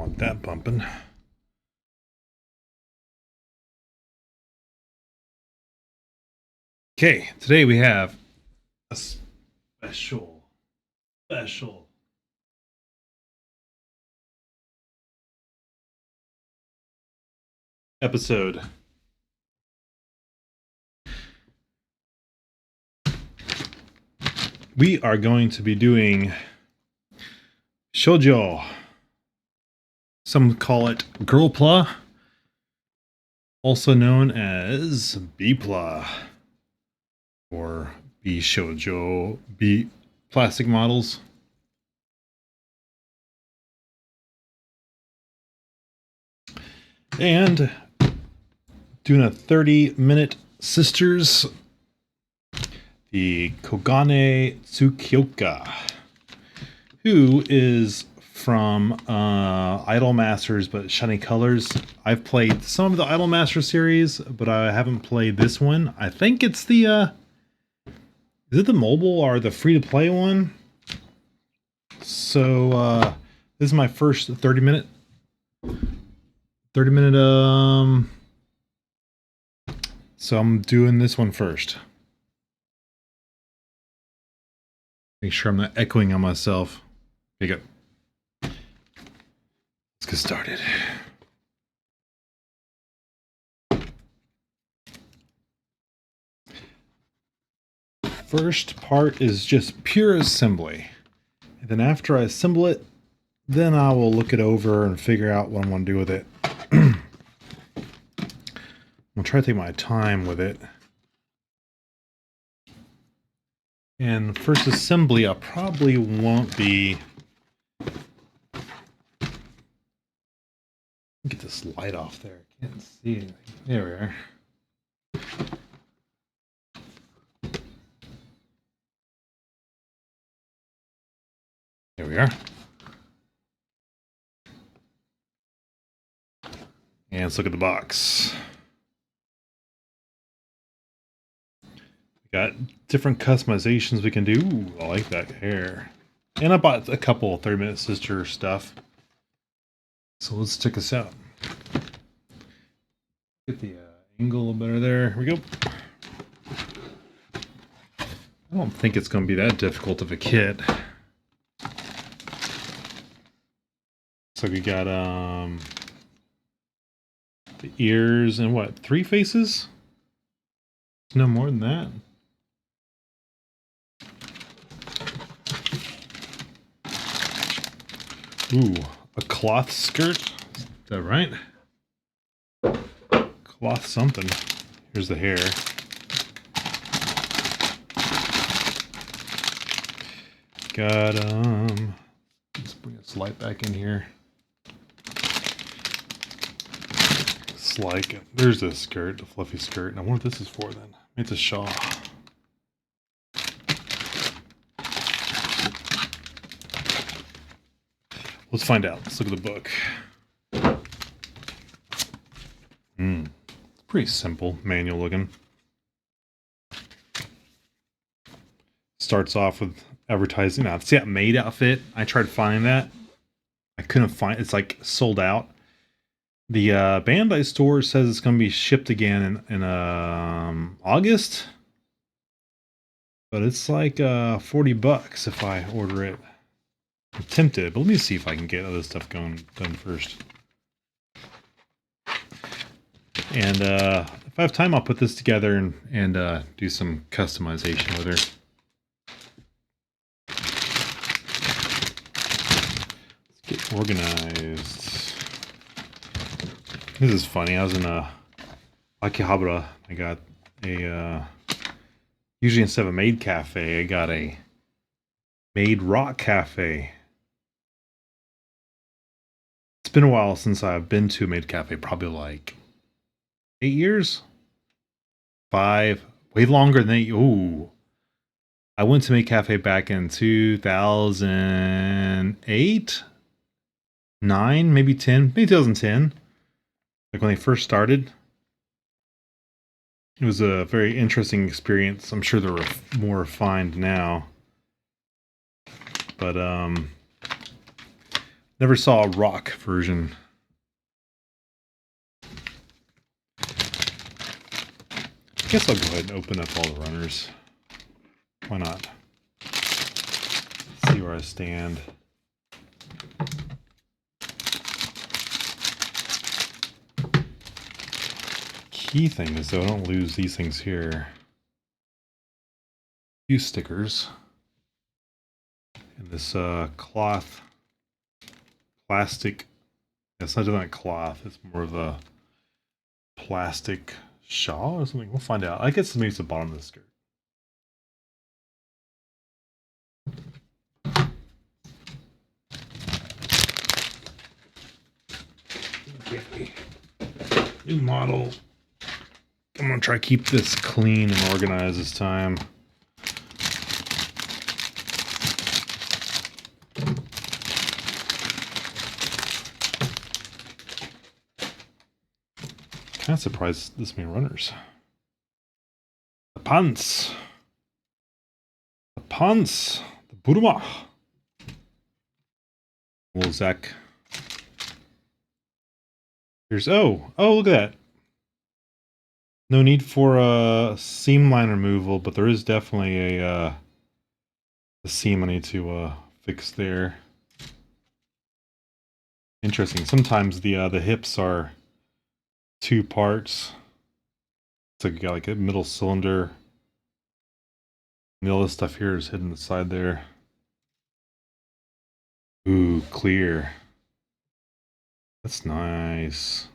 want that bumping. Okay, today we have a special episode. We are going to be doing shoujo. Some call it girlpla, also known as bpla, or B shoujo, B plastic models. And doing a 30-minute sisters, the Kogane Tsukioka, who is from Idol Masters, but Shiny Colors. I've played some of the Idol Master series, but I haven't played this one. I think it's the is it the mobile or the free-to-play one? So this is my first 30-minute so I'm doing this one first. Make sure I'm not echoing on myself. Here you go. Let's get started. First part is just pure assembly. And then after I assemble it, then I will look it over and figure out what I want to do with it. I'll try to take my time with it. And first assembly, I probably won't be... Get this light off there. I can't see anything. There we are. There we are. And let's look at the box. We got different customizations we can do. Ooh, I like that hair. And I bought a couple of 30-minute sister stuff. So let's check this out. Get the angle a little better there. Here we go. I don't think it's going to be that difficult of a kit. So we got the ears and what, 3 faces? No more than that. Ooh, a cloth skirt. Is that right? Cloth something. Here's the hair. Got let's bring this light back in here. It's like, there's the skirt, the fluffy skirt. And I wonder what this is for then. It's a shawl. Let's find out. Let's look at the book. It's pretty simple, manual looking. Starts off with advertising. Now, see that maid outfit? I tried finding that. I couldn't find it. It's like sold out. The Bandai store says it's going to be shipped again in August. But it's like $40 if I order it. I'm tempted, but let me see if I can get other stuff done first. And if I have time, I'll put this together and do some customization with her. Let's get organized. This is funny. I was in Akihabara. I got a usually instead of a maid cafe, I got a maid rock cafe. It's been a while since I've been to a maid cafe, probably like 8 years? 5, way longer than 8. Ooh. I went to maid cafe back in 2008, 9, maybe 10, maybe 2010. Like when they first started. It was a very interesting experience. I'm sure they're more refined now. But Never saw a rock version. I guess I'll go ahead and open up all the runners. Why not? See where I stand. Key thing is though, I don't lose these things here. A few stickers. And this cloth, plastic. It's not like cloth. It's more of a plastic shawl or something. We'll find out. I guess maybe it's the bottom of the skirt. Okay. New model. I'm gonna try to keep this clean and organized this time. Kind of surprised this many runners. The pants. The pants. The Burma. Little Zach. Here's oh look at that. No need for a seam line removal, but there is definitely a seam I need to fix there. Interesting. Sometimes the hips are two parts. So you got like a middle cylinder. And all this stuff here is hidden inside there. Ooh, clear. That's nice.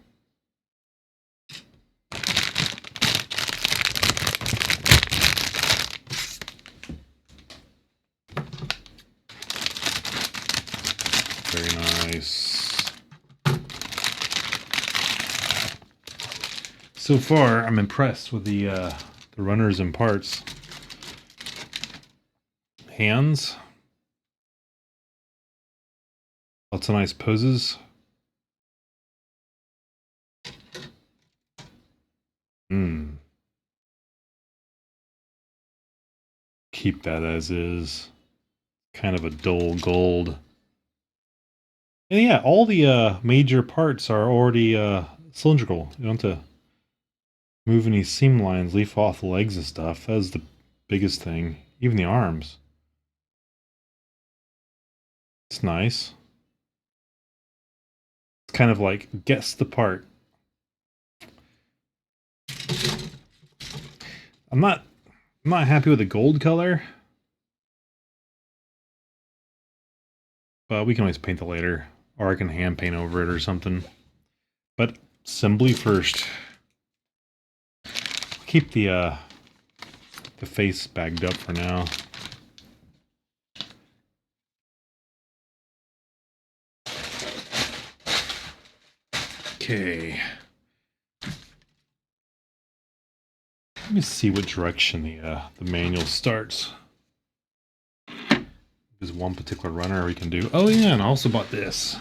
Very nice. So far, I'm impressed with the runners and parts. Hands. Lots of nice poses. Keep that as is. Kind of a dull gold. And yeah, all the major parts are already cylindrical. You don't have to move any seam lines, leaf off the legs and stuff. That's the biggest thing. Even the arms. It's nice. It's kind of like guess the part. I'm not happy with the gold color. But we can always paint it later. Or I can hand paint over it or something. But assembly first. Keep the face bagged up for now. Okay. Let me see what direction the manual starts. There's one particular runner we can do. Oh yeah, and I also bought this.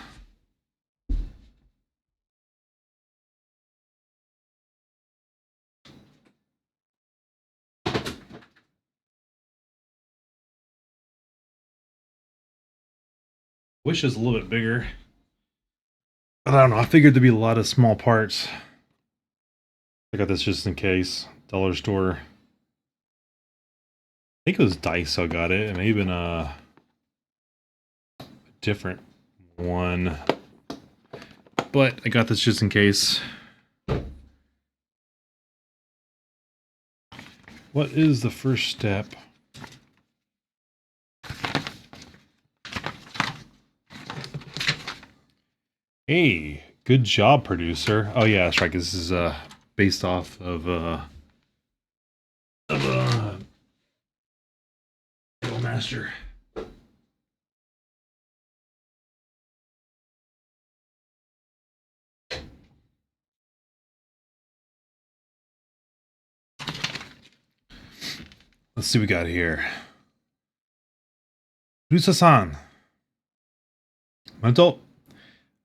Wish it was a little bit bigger. But I don't know, I figured there'd be a lot of small parts. I got this just in case. Dollar store. I think it was Dice I got it. It may have been a different one. But I got this just in case. What is the first step? Hey, good job, producer. Oh yeah, that's right. This is based off of Master. Let's see what we got here. Rusa-san. Adult.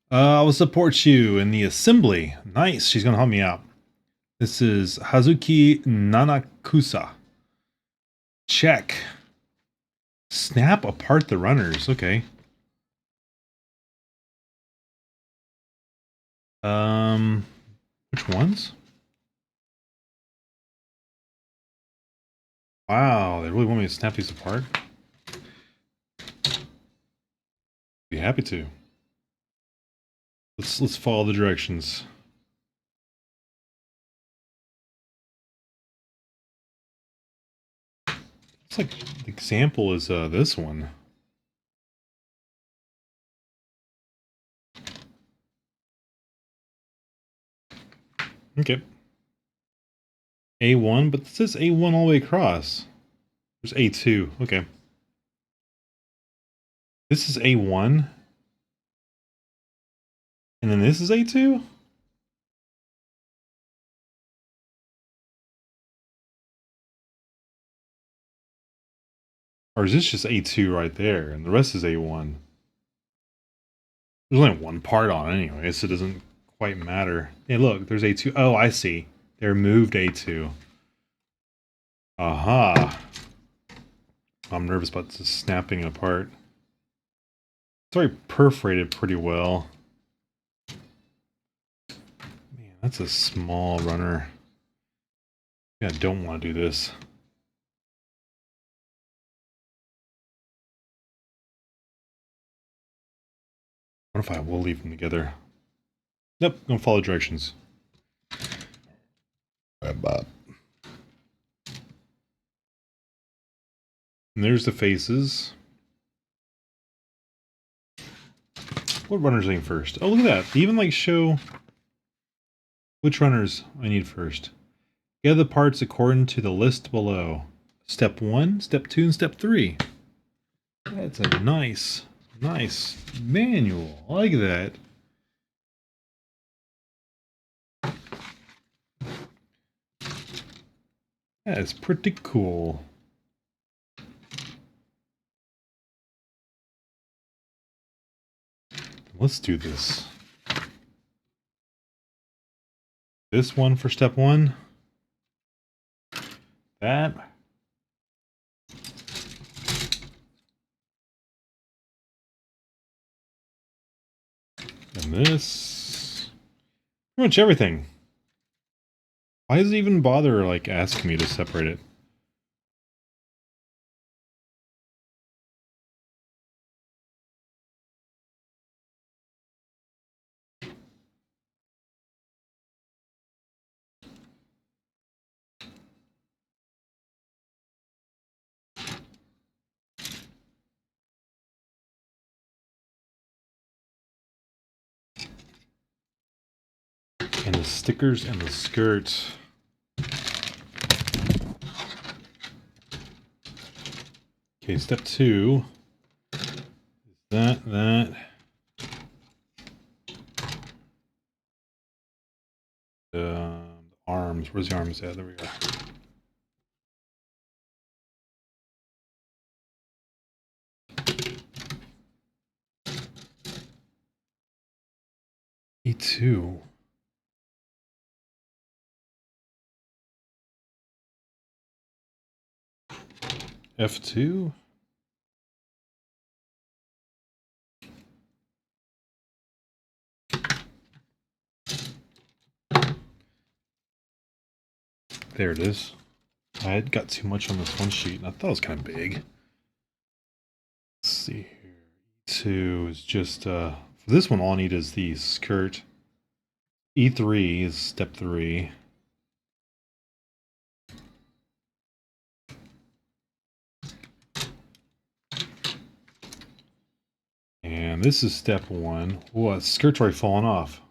I will support you in the assembly. Nice. She's going to help me out. This is Hazuki Nanakusa. Check. Snap apart the runners. Okay. Which ones? Wow, they really want me to snap these apart? Be happy to. Let's follow the directions. Looks like the example is this one. Okay. A1, but this is A1 all the way across. There's A2. Okay. This is A1. And then this is A2? Or is this just A2 right there, and the rest is A1? There's only one part on it anyway, so it doesn't quite matter. Hey, look, there's A2. Oh, I see. They removed A2. Aha. I'm nervous about this snapping apart. It's already perforated pretty well. Man, that's a small runner. Yeah, I don't want to do this. What if I will leave them together? Nope, gonna follow directions. And there's the faces. What runners I need first? Oh, look at that. They even like show which runners I need first. Gather the parts according to the list below. Step 1, Step 2, and Step 3. That's a nice manual. I like that. That's pretty cool. Let's do this. This one for Step 1. That. And this. Pretty much everything. Why does it even bother, like, asking me to separate it? And the stickers and the skirt. Okay, Step 2. Is that. The arms. Where's the arms at? There we go. E2. F2. There it is. I had got too much on this one sheet, and I thought it was kind of big. Let's see here. E2 is just, for this one, all I need is the skirt. E3 is Step 3. And this is Step 1. Whoa, the skirt's already fallen off.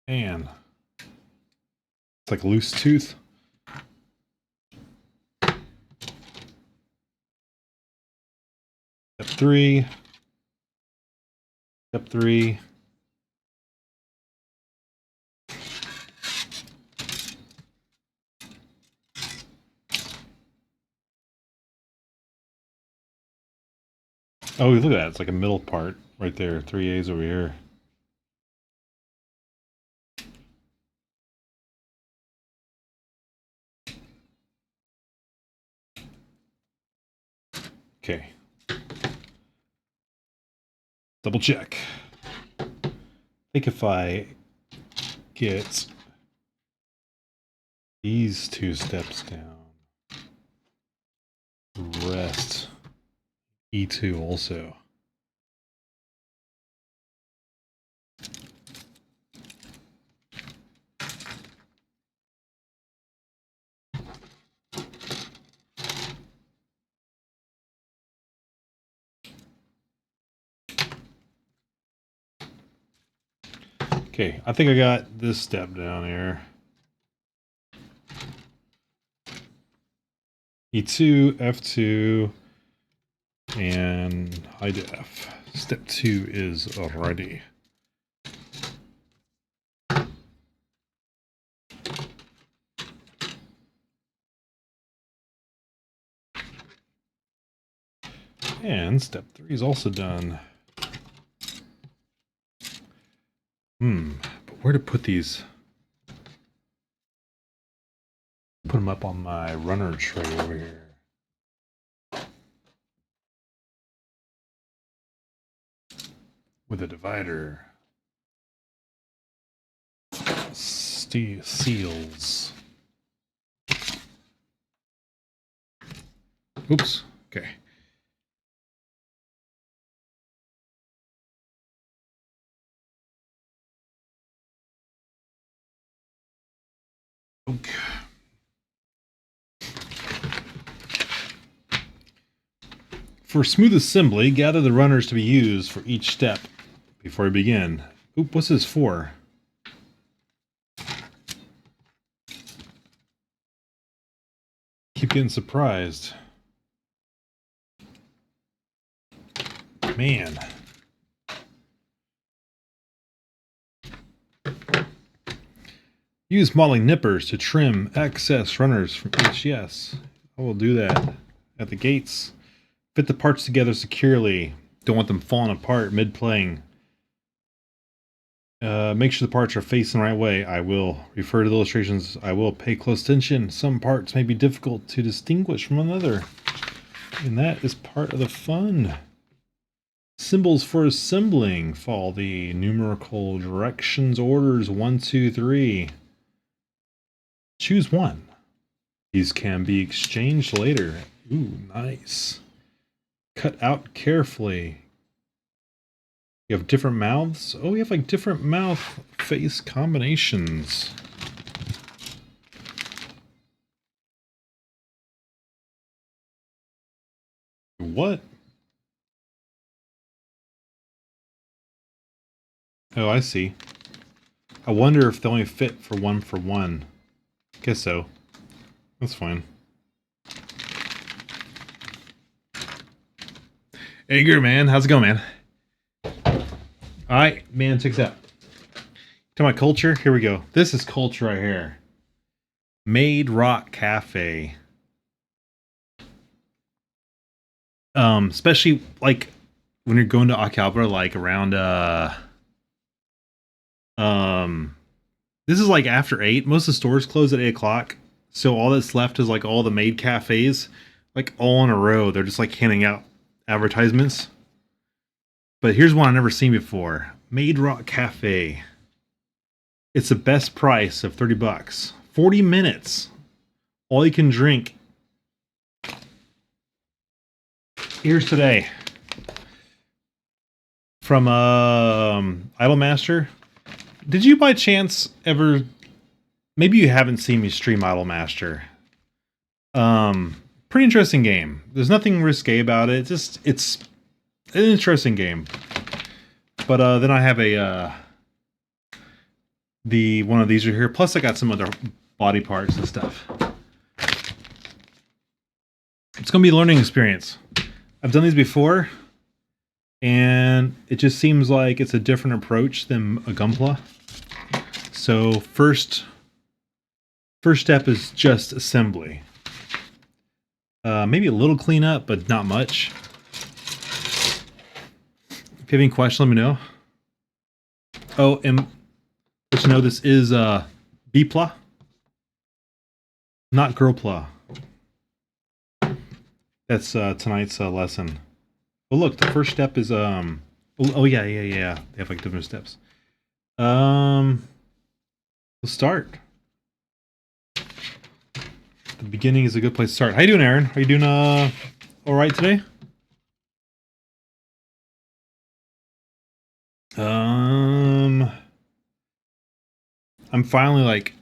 Man. It's like a loose tooth. Step 3. Step 3. Oh, look at that. It's like a middle part right there. 3A's over here. Okay. Double check. think if I get these 2 steps down, rest E2 also. Okay, I think I got this step down here. E2, F2, and high def. Step 2 is ready. And step 3 is also done. But where to put these? Put them up on my runner tray over here. With a divider. Seals. Oops. Okay. Okay. For smooth assembly, gather the runners to be used for each step before we begin. Oop, what's this for? Keep getting surprised. Man. Use modeling nippers to trim excess runners from each. Yes, I will do that. At the gates, fit the parts together securely. Don't want them falling apart mid-playing. Make sure the parts are facing the right way. I will refer to the illustrations. I will pay close attention. Some parts may be difficult to distinguish from another. And that is part of the fun. Symbols for assembling. Follow the numerical directions orders 1, 2, 3. Choose one. These can be exchanged later. Ooh, nice. Cut out carefully. You have different mouths? Oh, we have like different mouth face combinations. What? Oh, I see. I wonder if they only fit for one. Guess so. That's fine. Hey, good man. How's it going, man? Alright, man, check this out. To my culture, here we go. This is culture right here. Made Rock Cafe. Especially like when you're going to Akihabara, like around this is like after 8. Most of the stores close at 8 o'clock. So all that's left is like all the maid cafes, like all in a row. They're just like handing out advertisements. But here's one I've never seen before. Maid Rock Cafe. It's the best price of $30. 40 minutes. All you can drink. Here's today. From Idolmaster. Did you by chance ever... Maybe you haven't seen me stream Idolmaster. Pretty interesting game. There's nothing risque about it. It's an interesting game. But then I have a one of these right here. Plus I got some other body parts and stuff. It's gonna be a learning experience. I've done these before, and it just seems like it's a different approach than a Gunpla. So first step is just assembly. Maybe a little cleanup, but not much. If you have any questions, let me know. Oh, and let you know this is B-Pla, not Girl-Pla. That's tonight's lesson. Oh, look, the first step is oh yeah. They have like different steps. Let's start. The beginning is a good place to start. How you doing, Aaron? Are you doing all right today? I'm finally like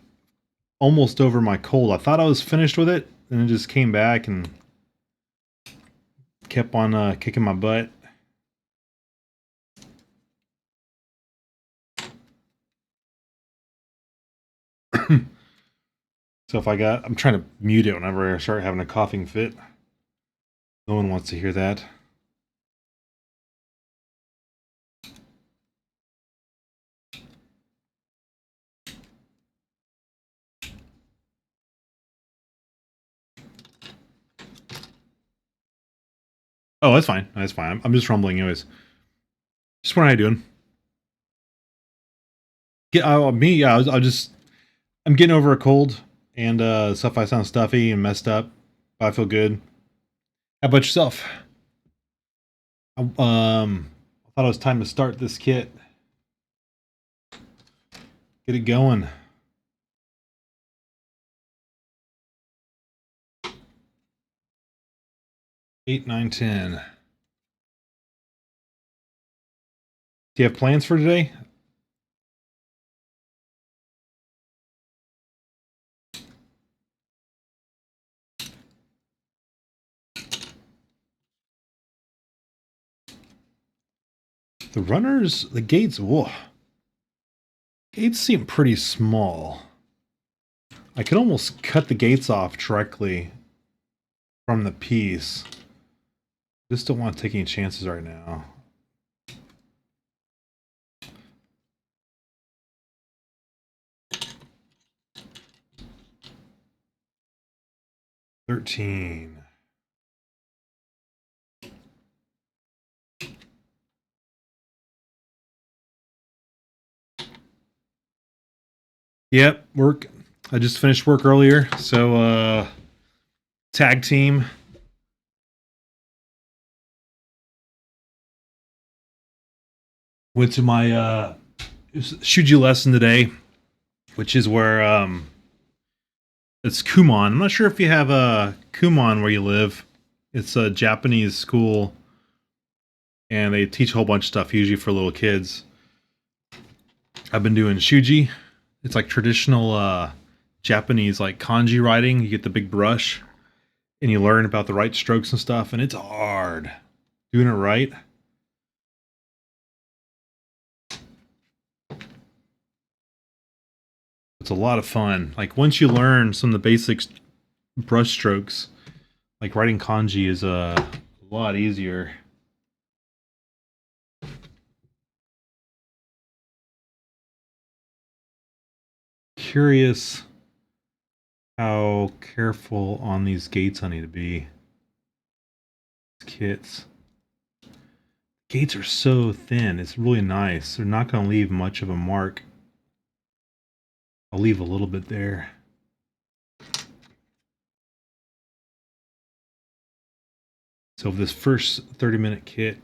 almost over my cold. I thought I was finished with it, and it just came back and kept on kicking my butt. So I'm trying to mute it whenever I start having a coughing fit. No one wants to hear that. Oh, that's fine. That's fine. I'm just rumbling anyways. Just what are you doing? Me, yeah. I'm getting over a cold and stuff. I sound stuffy and messed up. But I feel good. How about yourself? I thought it was time to start this kit. Get it going. 8, 9, 10. Do you have plans for today? The runners, the gates, whoa. Gates seem pretty small. I could almost cut the gates off directly from the piece. Just don't want to take any chances right now. $13. Yep, work. I just finished work earlier, so tag team. Went to my Shuji lesson today, which is where it's Kumon. I'm not sure if you have a Kumon where you live. It's a Japanese school, and they teach a whole bunch of stuff, usually for little kids. I've been doing Shuji. It's like traditional Japanese like kanji writing. You get the big brush, and you learn about the right strokes and stuff, and it's hard doing it right. It's a lot of fun. Like once you learn some of the basic brush strokes, like writing kanji is a lot easier. Curious how careful on these gates I need to be. These kits. Gates are so thin. It's really nice. They're not going to leave much of a mark. I'll leave a little bit there. So this first 30-minute kit,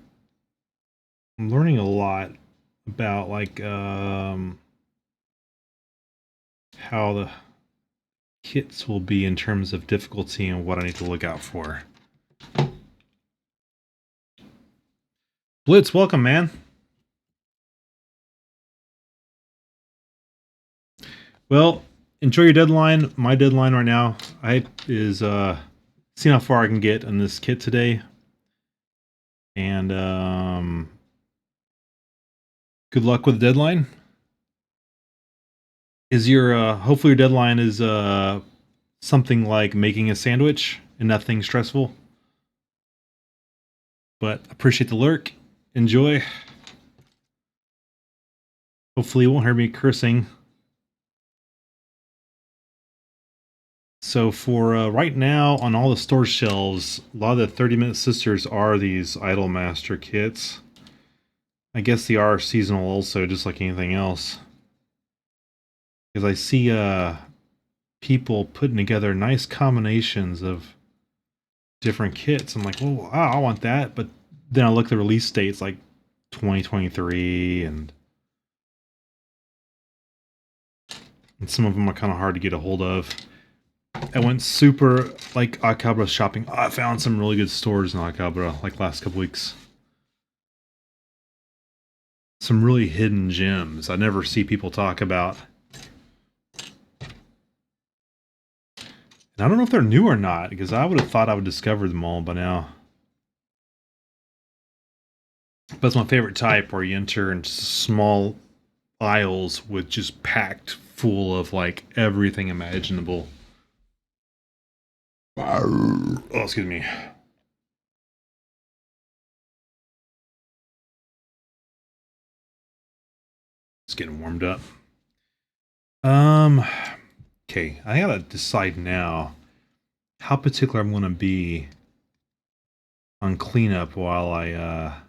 I'm learning a lot about like how the kits will be in terms of difficulty and what I need to look out for. Blitz, welcome, man. Well, enjoy your deadline. My deadline right now is seeing how far I can get on this kit today. And good luck with the deadline. Is your hopefully your deadline is something like making a sandwich and nothing stressful? But appreciate the lurk. Enjoy. Hopefully you won't hear me cursing. So for right now, on all the store shelves, a lot of the 30-minute sisters are these Idol Master kits. I guess they are seasonal also, just like anything else. Because I see people putting together nice combinations of different kits. I'm like, oh, wow, I want that. But then I look at the release dates like 2023 and And some of them are kind of hard to get a hold of. I went super, like, Akihabara shopping. I found some really good stores in Akihabara, like, last couple weeks. Some really hidden gems I never see people talk about. And I don't know if they're new or not, because I would have thought I would discover them all by now. But it's my favorite type, where you enter into small aisles with just packed full of, like, everything imaginable. Oh, excuse me. It's getting warmed up. Okay, I gotta decide now how particular I'm gonna be on cleanup while I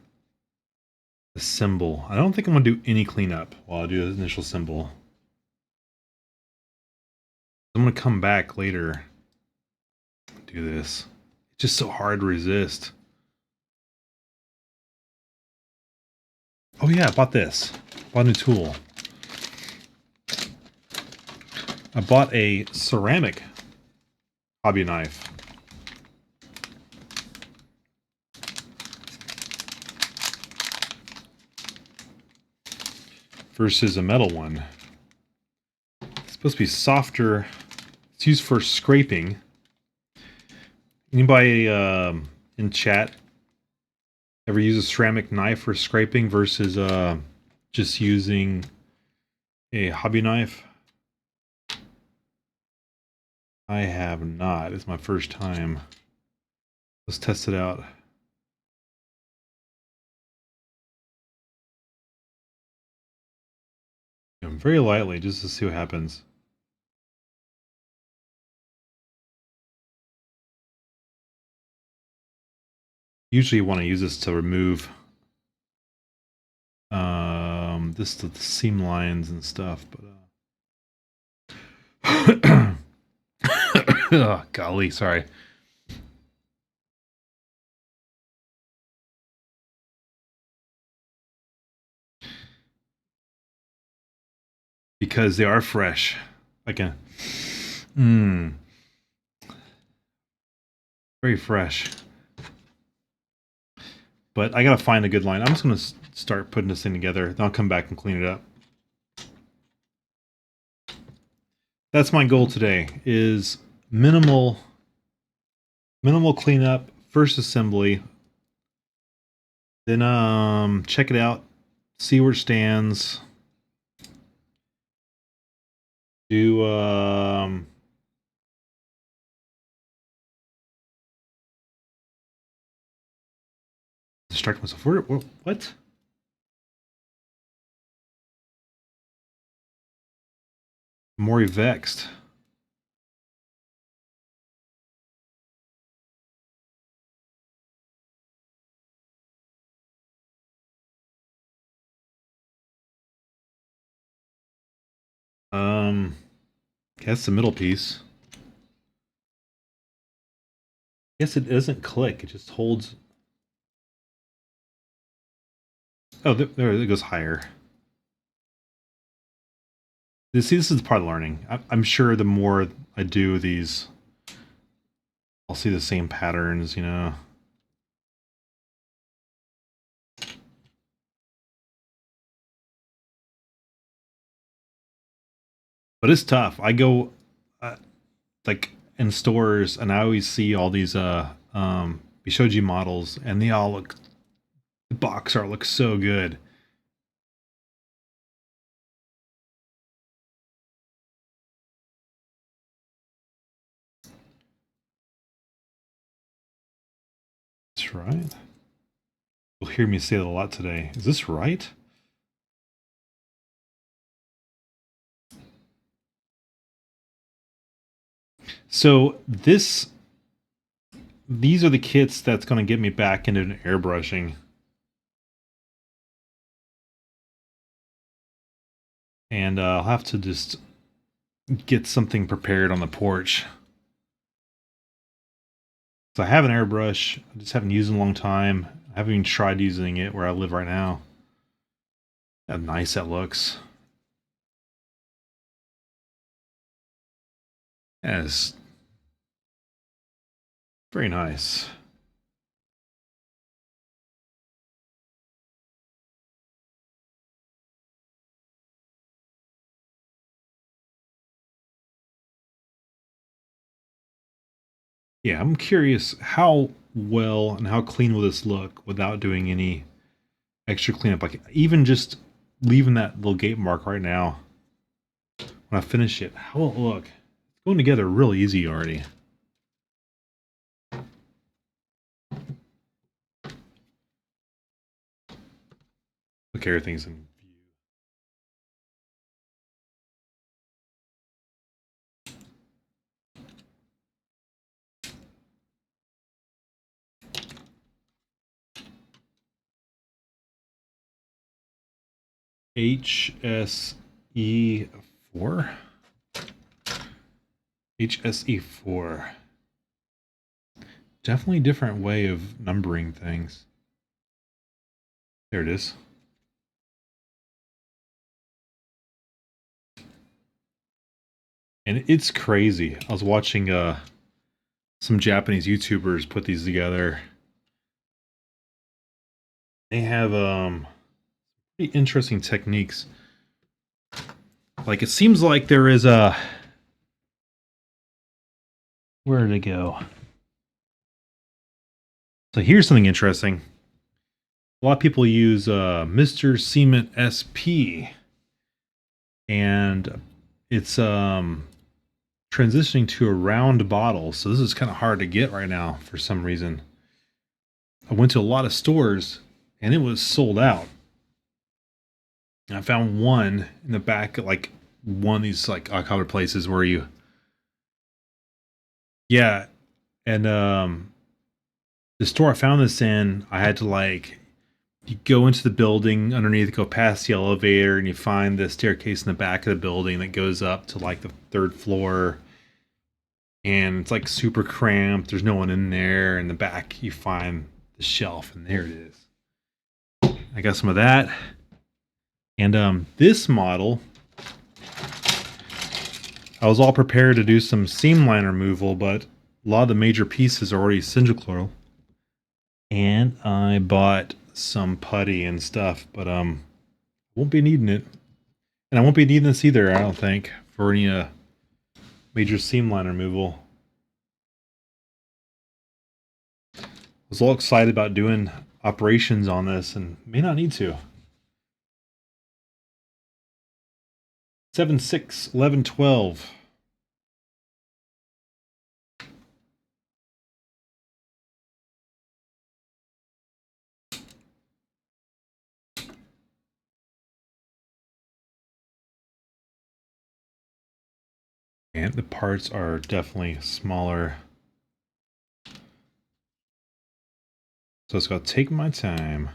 assemble. I don't think I'm gonna do any cleanup while I do the initial assemble. I'm gonna come back later and do this. It's just so hard to resist. Oh yeah, I bought this. Bought a new tool. I bought a ceramic hobby knife. Versus a metal one. It's supposed to be softer. It's used for scraping. Anybody in chat ever use a ceramic knife for scraping versus just using a hobby knife? I have not. It's my first time. Let's test it out. Very lightly, just to see what happens. Usually you want to use this to remove the seam lines and stuff, but oh, golly, sorry. Because they are fresh. Again. Very fresh. But I gotta find a good line. I'm just gonna start putting this thing together. Then I'll come back and clean it up. That's my goal today, is minimal cleanup, first assembly. Then check it out, see where it stands. Do distract myself. What? Mori vexed. That's the middle piece. Guess it doesn't click. It just holds. Oh, there it goes higher. See, this is part of learning. I'm sure the more I do these, I'll see the same patterns, you know. But it's tough. I go like in stores, and I always see all these Bishoji models, and they all look, the box art looks so good. That's right. You'll hear me say that a lot today. Is this right? So these are the kits that's going to get me back into airbrushing. And I'll have to just get something prepared on the porch. So I have an airbrush, I just haven't used it in a long time. I haven't even tried using it where I live right now. How nice that looks. Yes, very nice. Yeah, I'm curious how well and how clean will this look without doing any extra cleanup. Like even just leaving that little gate mark right now. When I finish it, how will it look? It's going together real easy already. Look, everything's in view. HSE4? HSE4. Definitely a different way of numbering things. There it is. And it's crazy. I was watching some Japanese YouTubers put these together. They have pretty interesting techniques. Like it seems like there is a where did it go? So here's something interesting. A lot of people use Mr. Cement SP, and it's transitioning to a round bottle. So this is kind of hard to get right now for some reason. I went to a lot of stores and it was sold out. And I found one in the back, like one of these like covered places where you, yeah, and the store I found this in, I had to like you go into the building underneath, go past the elevator, and you find the staircase in the back of the building that goes up to like the third floor. And it's like super cramped. There's no one in there. In the back, you find the shelf, and there it is. I got some of that. And this model, I was all prepared to do some seam line removal, but a lot of the major pieces are already single coil. And I bought some putty and stuff, but won't be needing it. And I won't be needing this either, I don't think, for any major seam line removal. I was all excited about doing operations on this and may not need to. 7, 6, 11, 12. And the parts are definitely smaller. So it's going to take my time.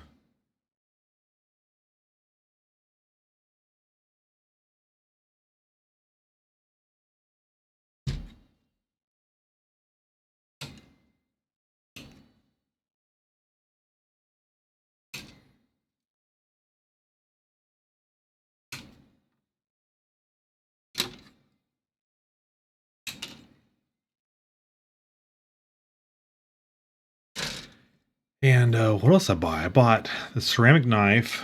And what else I buy? I bought the ceramic knife,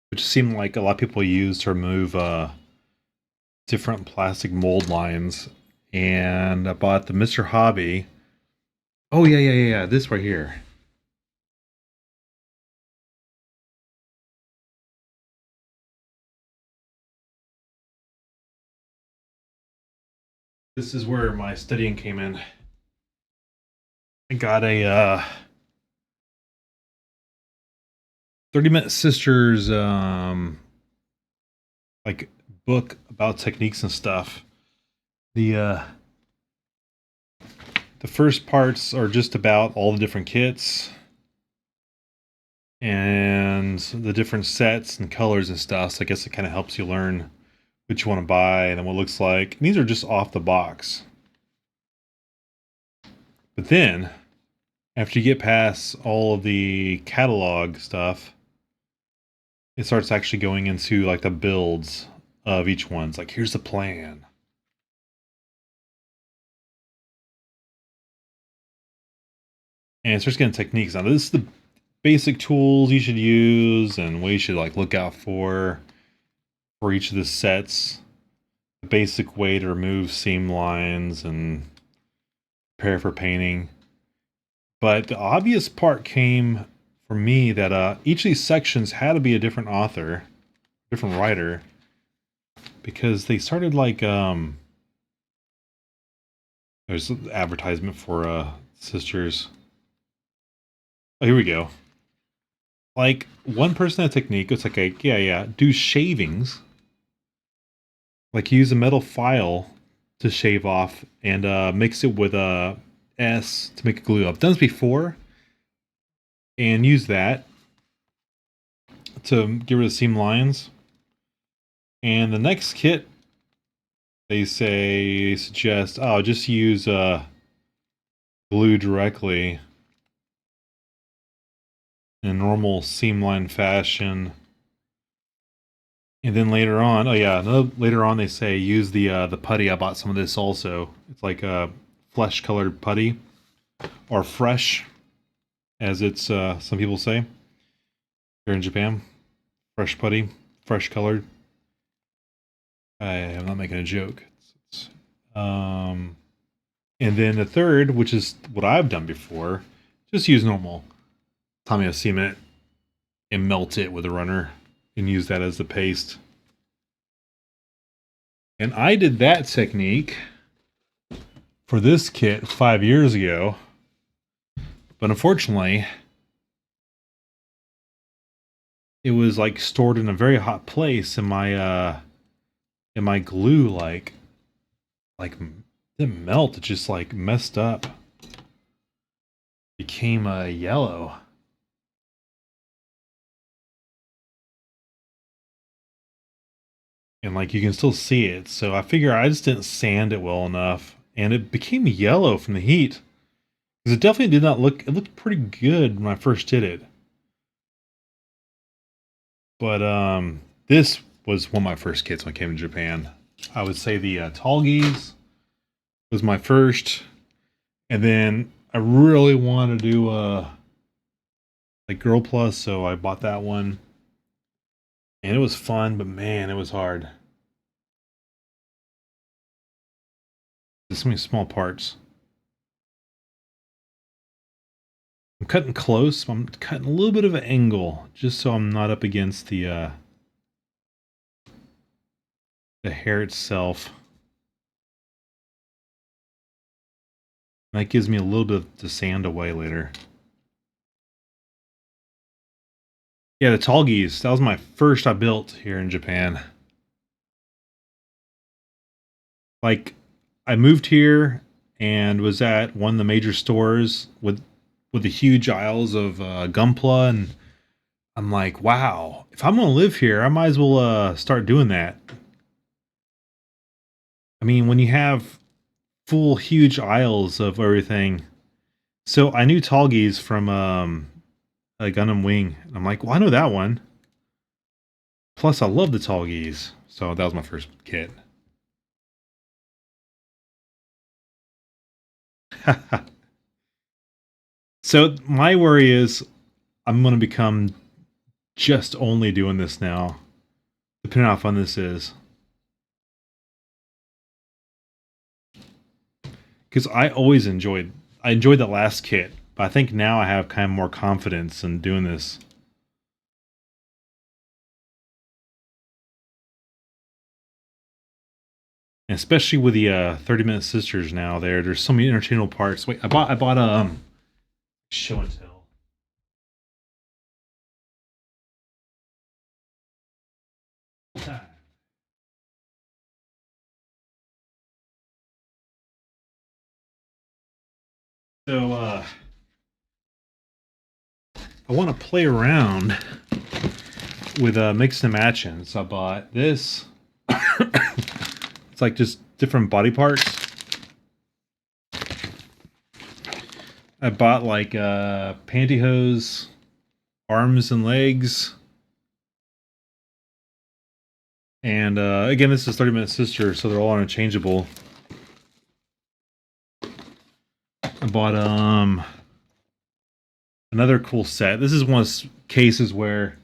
which seemed like a lot of people use to remove different plastic mold lines. And I bought the Mr. Hobby. Oh, yeah. This right here. This is where my studying came in. I got a 30 Minute Sisters like book about techniques and stuff. The first parts are just about all the different kits and the different sets and colors and stuff. So I guess it kind of helps you learn what you want to buy and then what it looks like. And these are just off the box. But then, after you get past all of the catalog stuff, it starts actually going into like the builds of each one. It's like, here's the plan. And it starts getting techniques. Now, this is the basic tools you should use and what you should like look out for each of the sets. The basic way to remove seam lines and prepare for painting. But the obvious part came for me that each of these sections had to be a different author, different writer, because they started like there's an advertisement for sisters. Oh, here we go. Like one person had a technique. It's like do shavings. Like use a metal file to shave off and mix it with a S to make a glue. I've done this before and use that to get rid of seam lines. And the next kit, they suggest, oh, just use glue directly in a normal seam line fashion. And then later on, later on they say use the putty. I bought some of this also. It's like a flesh colored putty, or fresh, as it's some people say here in Japan. Fresh putty, fresh colored. I'm not making a joke. And then the third, which is what I've done before, just use normal Tamiya cement and melt it with a runner and use that as the paste. And I did that technique for this kit 5 years ago, but unfortunately it was like stored in a very hot place, and my glue like didn't melt. It just like messed up, became yellow. And like you can still see it. So I figure I just didn't sand it well enough, and it became yellow from the heat. Because it definitely did not look, it looked pretty good when I first did it. But this was one of my first kits when I came to Japan. I would say the Talgies was my first, and then I really wanted to do like Girl Plus, so I bought that one. And it was fun, but man, it was hard. There's so many small parts. I'm cutting close, but I'm cutting a little bit of an angle, just so I'm not up against the hair itself. That gives me a little bit to sand away later. Yeah, the Talgies, that was my first I built here in Japan. Like, I moved here and was at one of the major stores with the huge aisles of Gunpla, and I'm like, wow, if I'm gonna live here, I might as well start doing that. I mean, when you have full huge aisles of everything. So I knew Talgies from a Gundam Wing. I'm like, well, I know that one. Plus, I love the Talgies. So that was my first kit. So my worry is I'm going to become just only doing this now, depending on how fun this is. Because I enjoyed that last kit, but I think now I have kind of more confidence in doing this. And especially with the 30-minute sisters now, there's so many interchangeable parts. Wait, I bought show and tell. So I want to play around with mixing and matching. So I bought this. It's like just different body parts. I bought like pantyhose, arms and legs. And again, this is 30-minute sister, so they're all interchangeable. I bought Another cool set. This is one of those cases where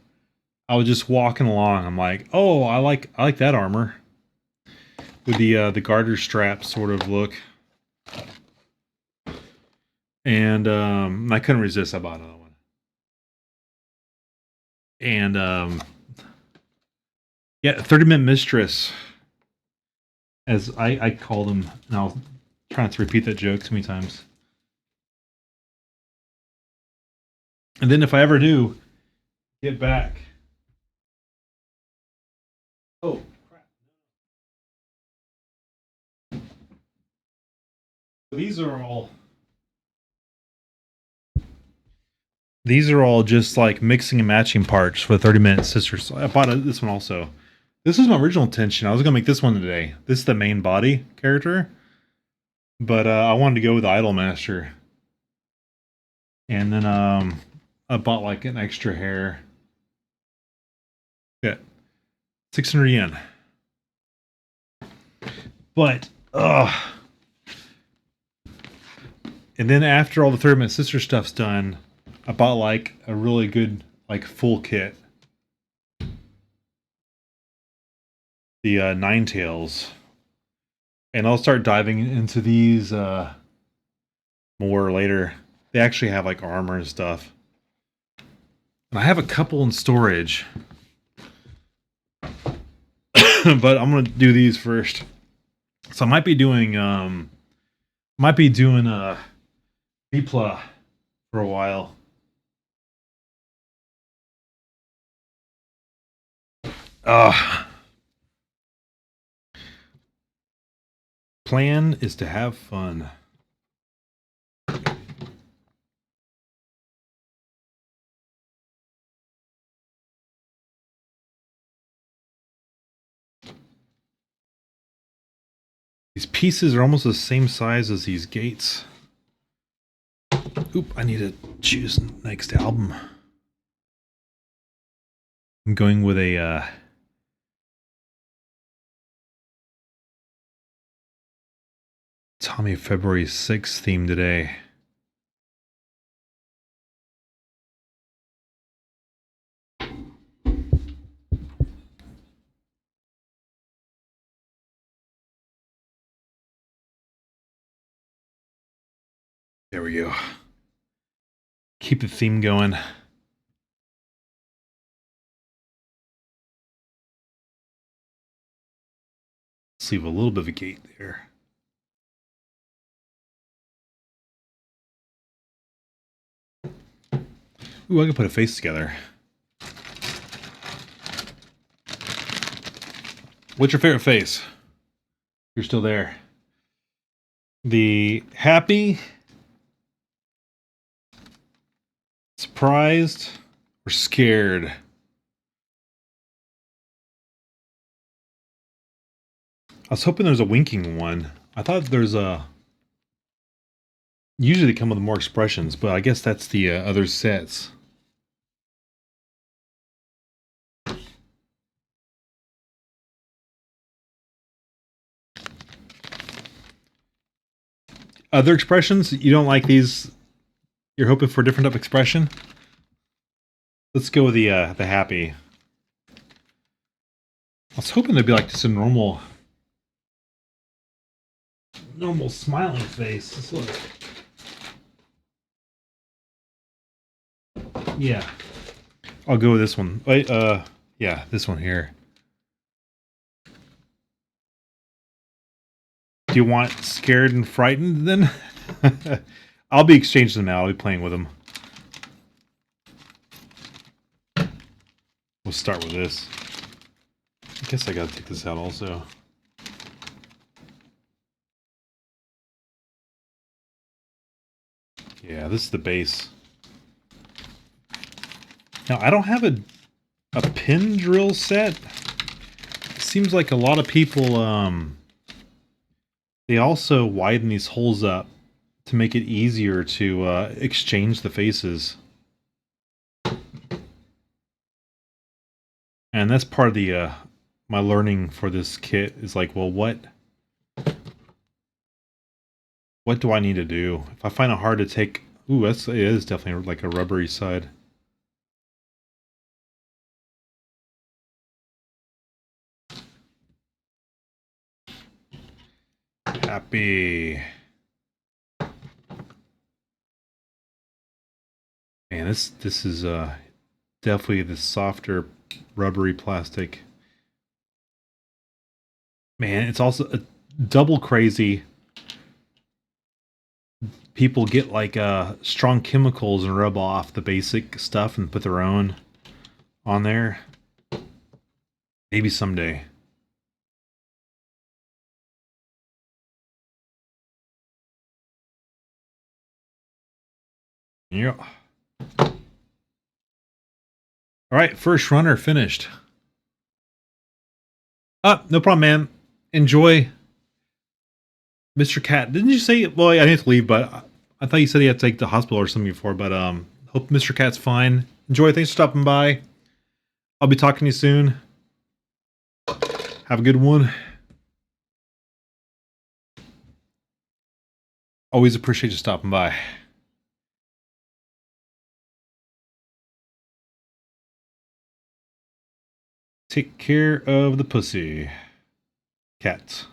I was just walking along. I'm like, oh, I like that armor with the garter strap sort of look, and I couldn't resist. I bought another one, and yeah, 30-minute mistress, as I call them. And I'll try not to repeat that joke too many times. And then if I ever do get back, oh crap! These are all just like mixing and matching parts for the 30-minute sisters. So I bought this one also. This was my original intention. I was gonna make this one today. This is the main body character, but I wanted to go with the Idolmaster, and then I bought like an extra hair. Yeah, 600 yen. But and then after all the 30-minute sister stuff's done, I bought like a really good like full kit. The Ninetales. And I'll start diving into these more later. They actually have like armor and stuff. And I have a couple in storage. But I'm gonna do these first. So I might be doing Bipla for a while. Plan is to have fun. These pieces are almost the same size as these gates. Oop, I need to choose next album. I'm going with a Tommy February 6th theme today. There we go. Keep the theme going. Let's leave a little bit of a gate there. Ooh, I can put a face together. What's your favorite face? You're still there. The happy, surprised, or scared? I was hoping there's a winking one. I thought there's a... Usually they come with more expressions, but I guess that's the other sets. Other expressions? You don't like these? You're hoping for a different type of expression? Let's go with the happy. I was hoping there'd be like just a normal smiling face. Let's look. Yeah. I'll go with this one. Wait, yeah, this one here. Do you want scared and frightened then? I'll be exchanging them out. I'll be playing with them. We'll start with this. I guess I gotta take this out also. Yeah, this is the base. Now, I don't have a pin drill set. It seems like a lot of people, they also widen these holes up to make it easier to exchange the faces. And that's part of the my learning for this kit is like, well, what do I need to do? If I find it hard to take Ooh, it is definitely like a rubbery side. Happy. Man, this is definitely the softer rubbery plastic. Man, it's also a double crazy. People get like strong chemicals and rub off the basic stuff and put their own on there. Maybe someday. Yeah. All right, first runner finished. No problem, man. Enjoy, Mr. Cat. Didn't you say? Well, I need to leave, but I thought you said he had to take the hospital or something before. But hope Mr. Cat's fine. Enjoy. Thanks for stopping by. I'll be talking to you soon. Have a good one. Always appreciate you stopping by. Take care of the pussy. Cats.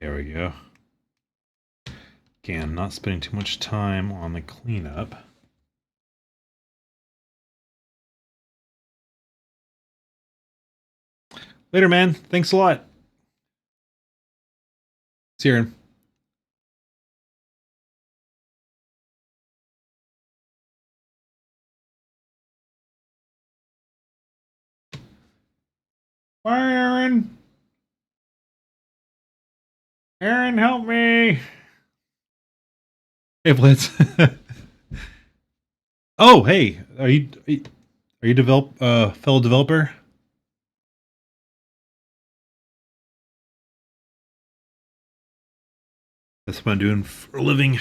There we go. Again, not spending too much time on the cleanup. Later, man. Thanks a lot. See you, Aaron. Bye, Aaron. Aaron, help me. Hey, Blitz. Oh, hey. Are you fellow developer? That's what I'm doing for a living.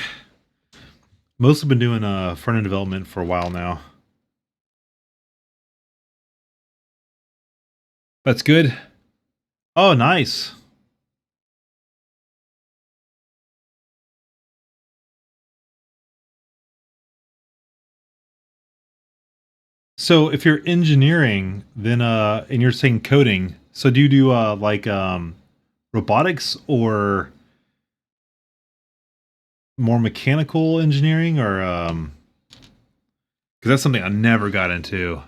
Mostly been doing front end development for a while now. That's good. Oh, nice. So if you're engineering, then and you're saying coding, so do you do like robotics or more mechanical engineering or because that's something I never got into.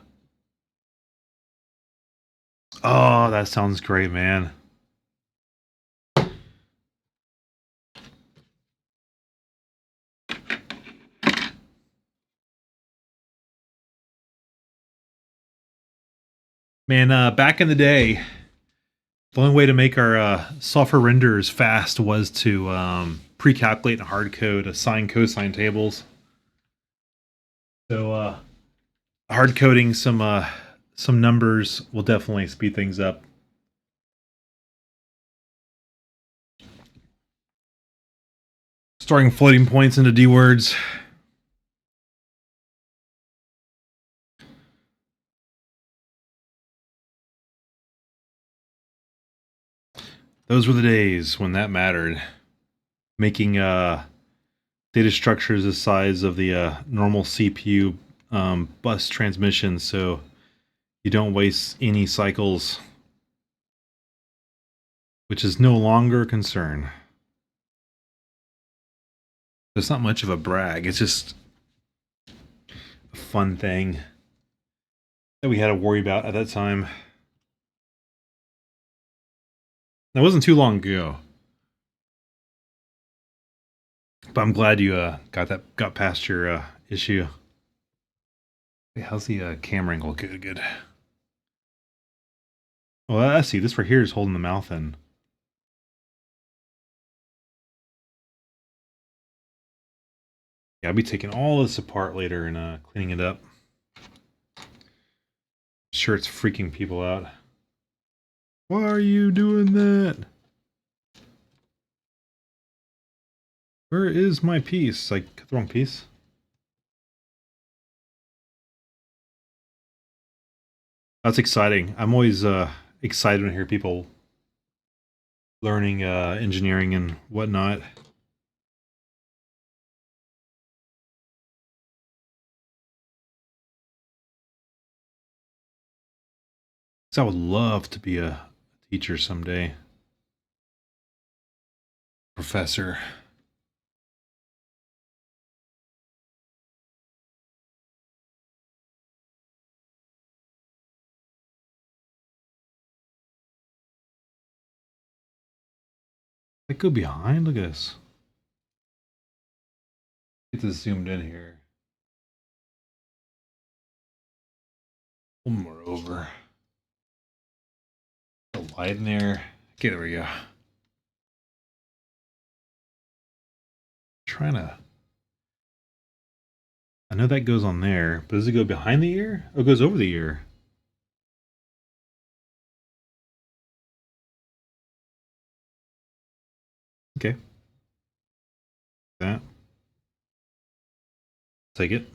Oh, that sounds great, man. Man, back in the day, the only way to make our software renders fast was to pre-calculate and hard code sine cosine tables. So hard coding some numbers will definitely speed things up. Storing floating points into D words. Those were the days when that mattered. Making data structures the size of the normal CPU bus transmission so you don't waste any cycles, which is no longer a concern. It's not much of a brag. It's just a fun thing that we had to worry about at that time. That wasn't too long ago, but I'm glad you got past your issue. Hey, how's the camera angle? Good, good. Well, I see. This right here is holding the mouth in. Yeah, I'll be taking all this apart later and cleaning it up. Sure, it's freaking people out. Why are you doing that? Where is my piece? I cut the wrong piece. That's exciting. I'm always excited when I hear people learning engineering and whatnot. So I would love to be a teacher someday. Professor. I go behind. Look at this. Get this zoomed in here. One more over. A light in there. Okay, there we go. Trying to. I know that goes on there, but does it go behind the ear? Oh, it goes over the ear. Okay. That. Take it.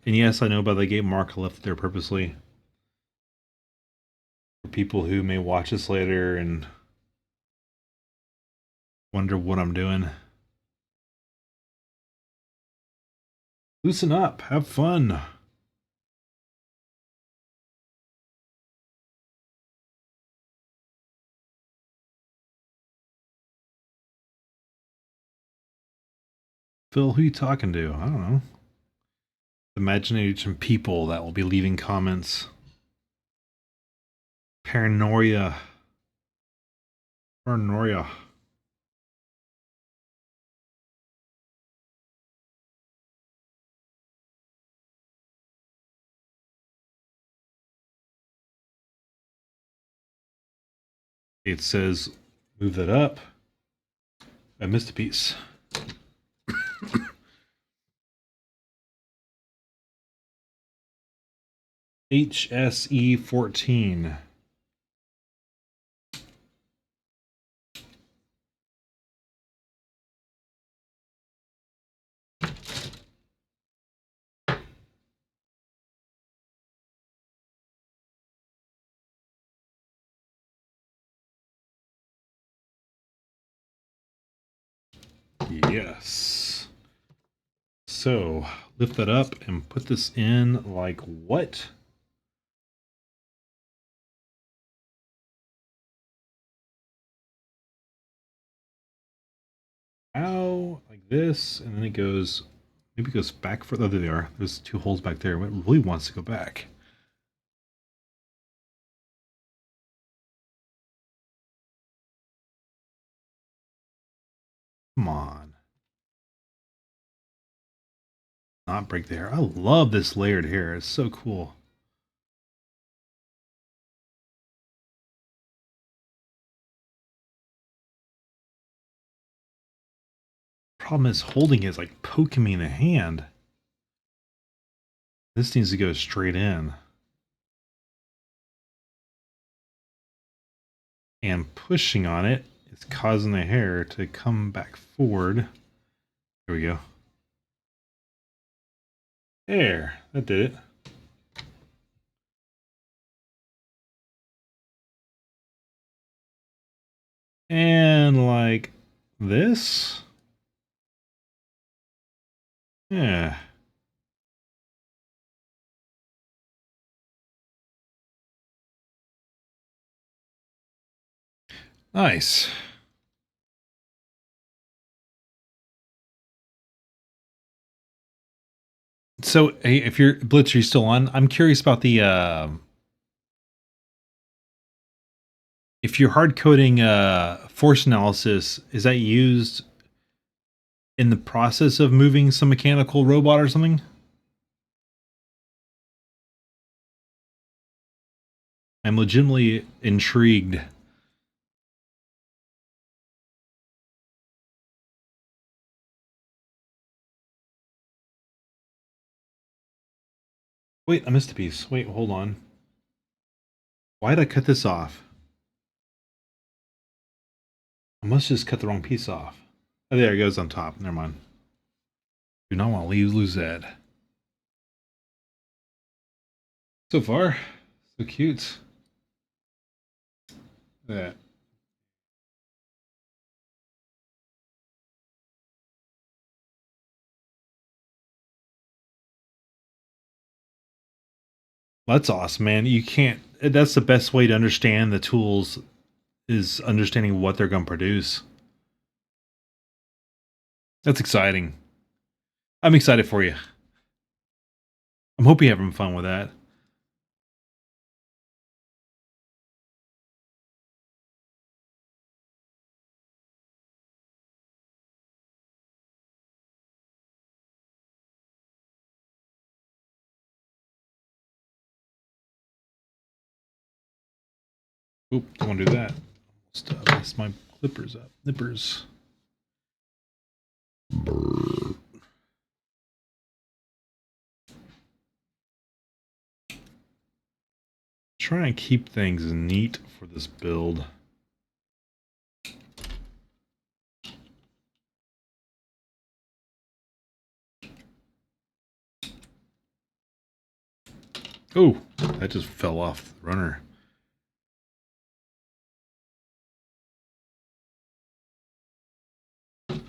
And yes, I know about the gate mark I left there purposely. For people who may watch this later and wonder what I'm doing. Loosen up. Have fun. Phil, who you talking to? I don't know. Imagination people that will be leaving comments. Paranoia. Paranoia. It says move that up. I missed a piece. HSE 14. Yes. So lift that up and put this in like what? Ow, like this, and then it goes, maybe it goes back further. Oh, there they are. There's two holes back there. It really wants to go back. Come on. Not break the hair. I love this layered hair. It's so cool. Problem is holding it is like poking me in the hand. This needs to go straight in. And pushing on it is causing the hair to come back forward. There we go. There, that did it. And like this. Yeah. Nice. So, hey, if you're Blitz, are you still on? I'm curious about the if you're hard coding force analysis, is that used in the process of moving some mechanical robot or something? I'm legitimately intrigued. Wait, I missed a piece. Wait, hold on. Why did I cut this off? I must just cut the wrong piece off. Oh, there it goes on top. Never mind. Do not want to lose that. So far, so cute. That. That's awesome, man. You can't. That's the best way to understand the tools is understanding what they're going to produce. That's exciting. I'm excited for you. I'm hoping you're having fun with that. Oop, don't want to do that. Almost messed my clippers up. Nippers. Brr. Try and keep things neat for this build. Oh, that just fell off the runner. Let's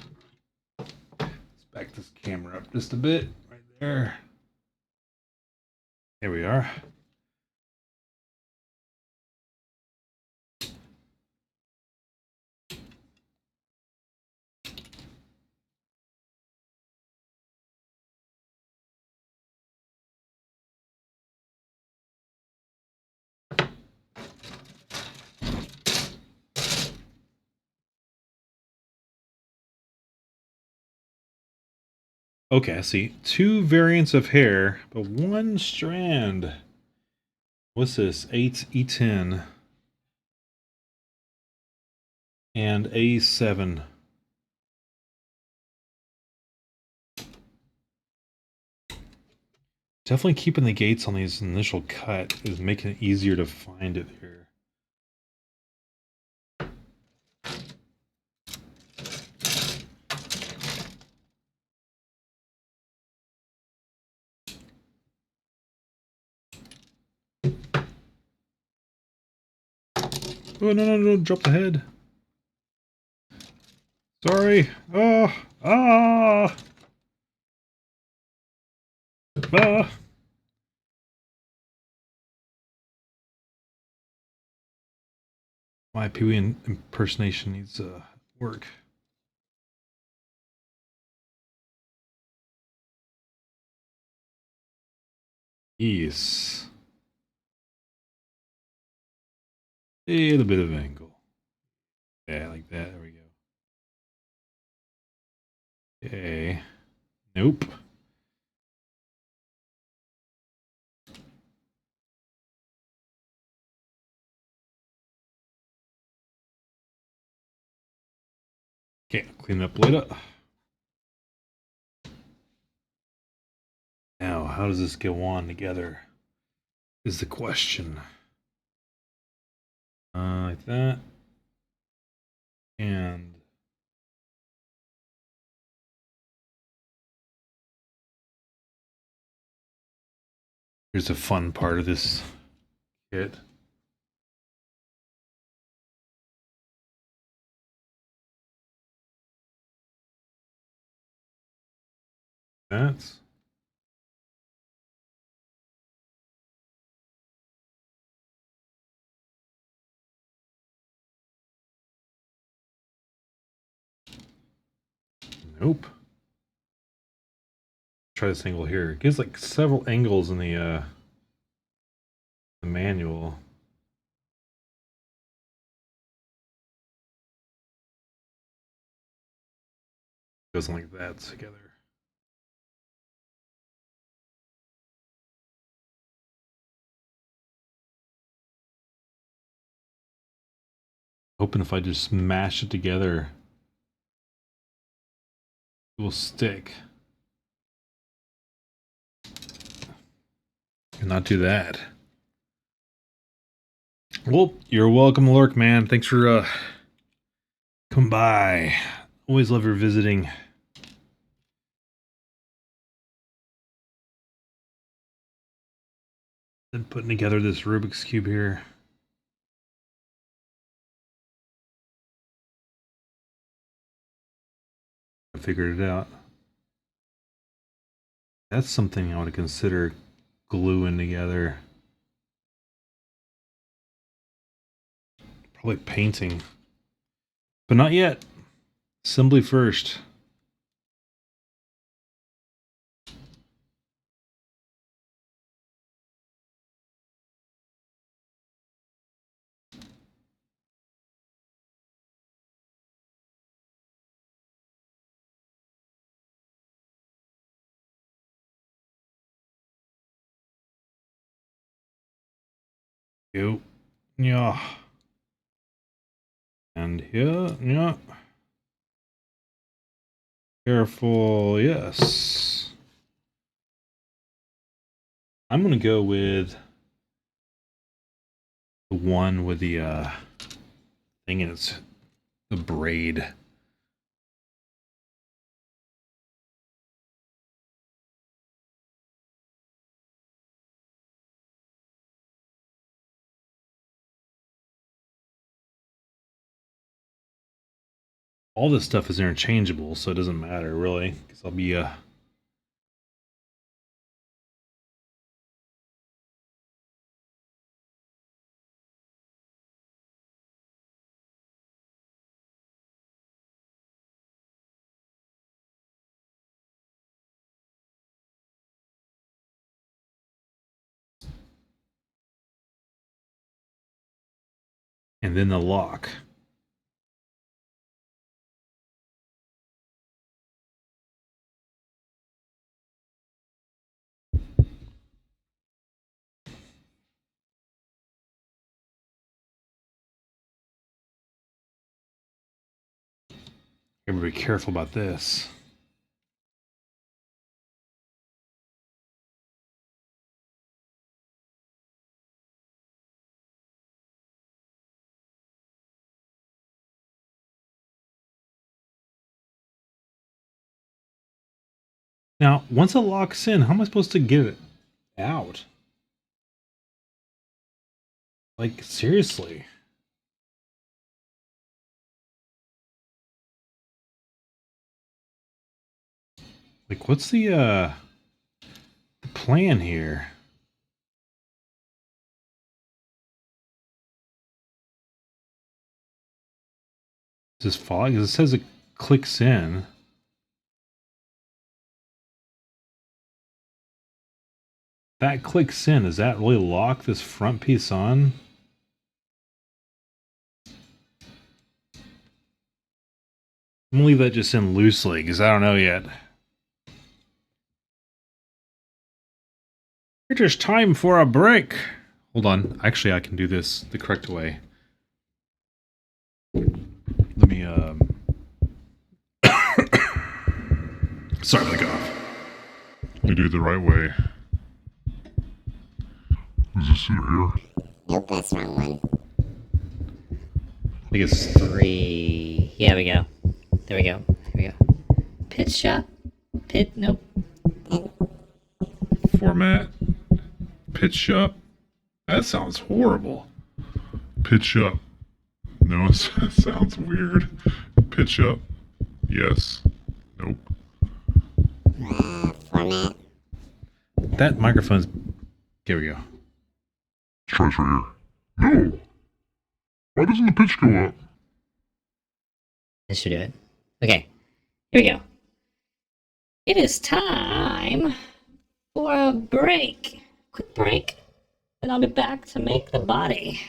back this camera up just a bit. Right there. There we are. Okay, I see. Two variants of hair, but one strand. What's this? 8E10 and A7. Definitely keeping the gates on these initial cut is making it easier to find it here. Oh, no, drop the head. Sorry. Oh, ah, ah. My Pee-wee impersonation needs work. Yes. A little bit of angle. Yeah, like that. There we go. Okay. Nope. Okay, clean it up later. Now, how does this go on together? Is the question. Like that. And here's a fun part of this kit. That's nope. Try this angle here. It gives like several angles in the manual. Goes like that together. Hoping if I just mash it together, it will stick. And not do that. Well, you're welcome, Lurk, man. Thanks for coming by. Always love revisiting. And putting together this Rubik's Cube here. I figured it out. That's something I want to consider gluing together. Probably painting. But not yet. Assembly first. Yo. Yeah. And here. Yeah. Careful. Yes. I'm going to go with the one with the thing in its the braid. All this stuff is interchangeable, so it doesn't matter really, because I'll be and then the lock. Gotta be careful about this. Now, once it locks in, how am I supposed to get it out? Like, seriously. Like, what's the plan here? Is this falling? Because it says it clicks in. That clicks in. Does that really lock this front piece on? I'm gonna leave that just in loosely because I don't know yet. It is time for a break. Hold on. Actually, I can do this the correct way. Let me, sorry for the cough. Let me do it the right way. Is this it here? Nope, that's the wrong one. I think it's 3. Yeah, we go. There we go. Here we go. Pitch shop. Nope. format. Pitch up. That sounds horrible. Pitch up. No, it sounds weird. Pitch up. Yes. Nope. Format. That microphone's... Here we go. Try this right here. No! Why doesn't the pitch go up? This should do it. Okay. Here we go. It is time for a break. Quick break. And I'll be back to make the body.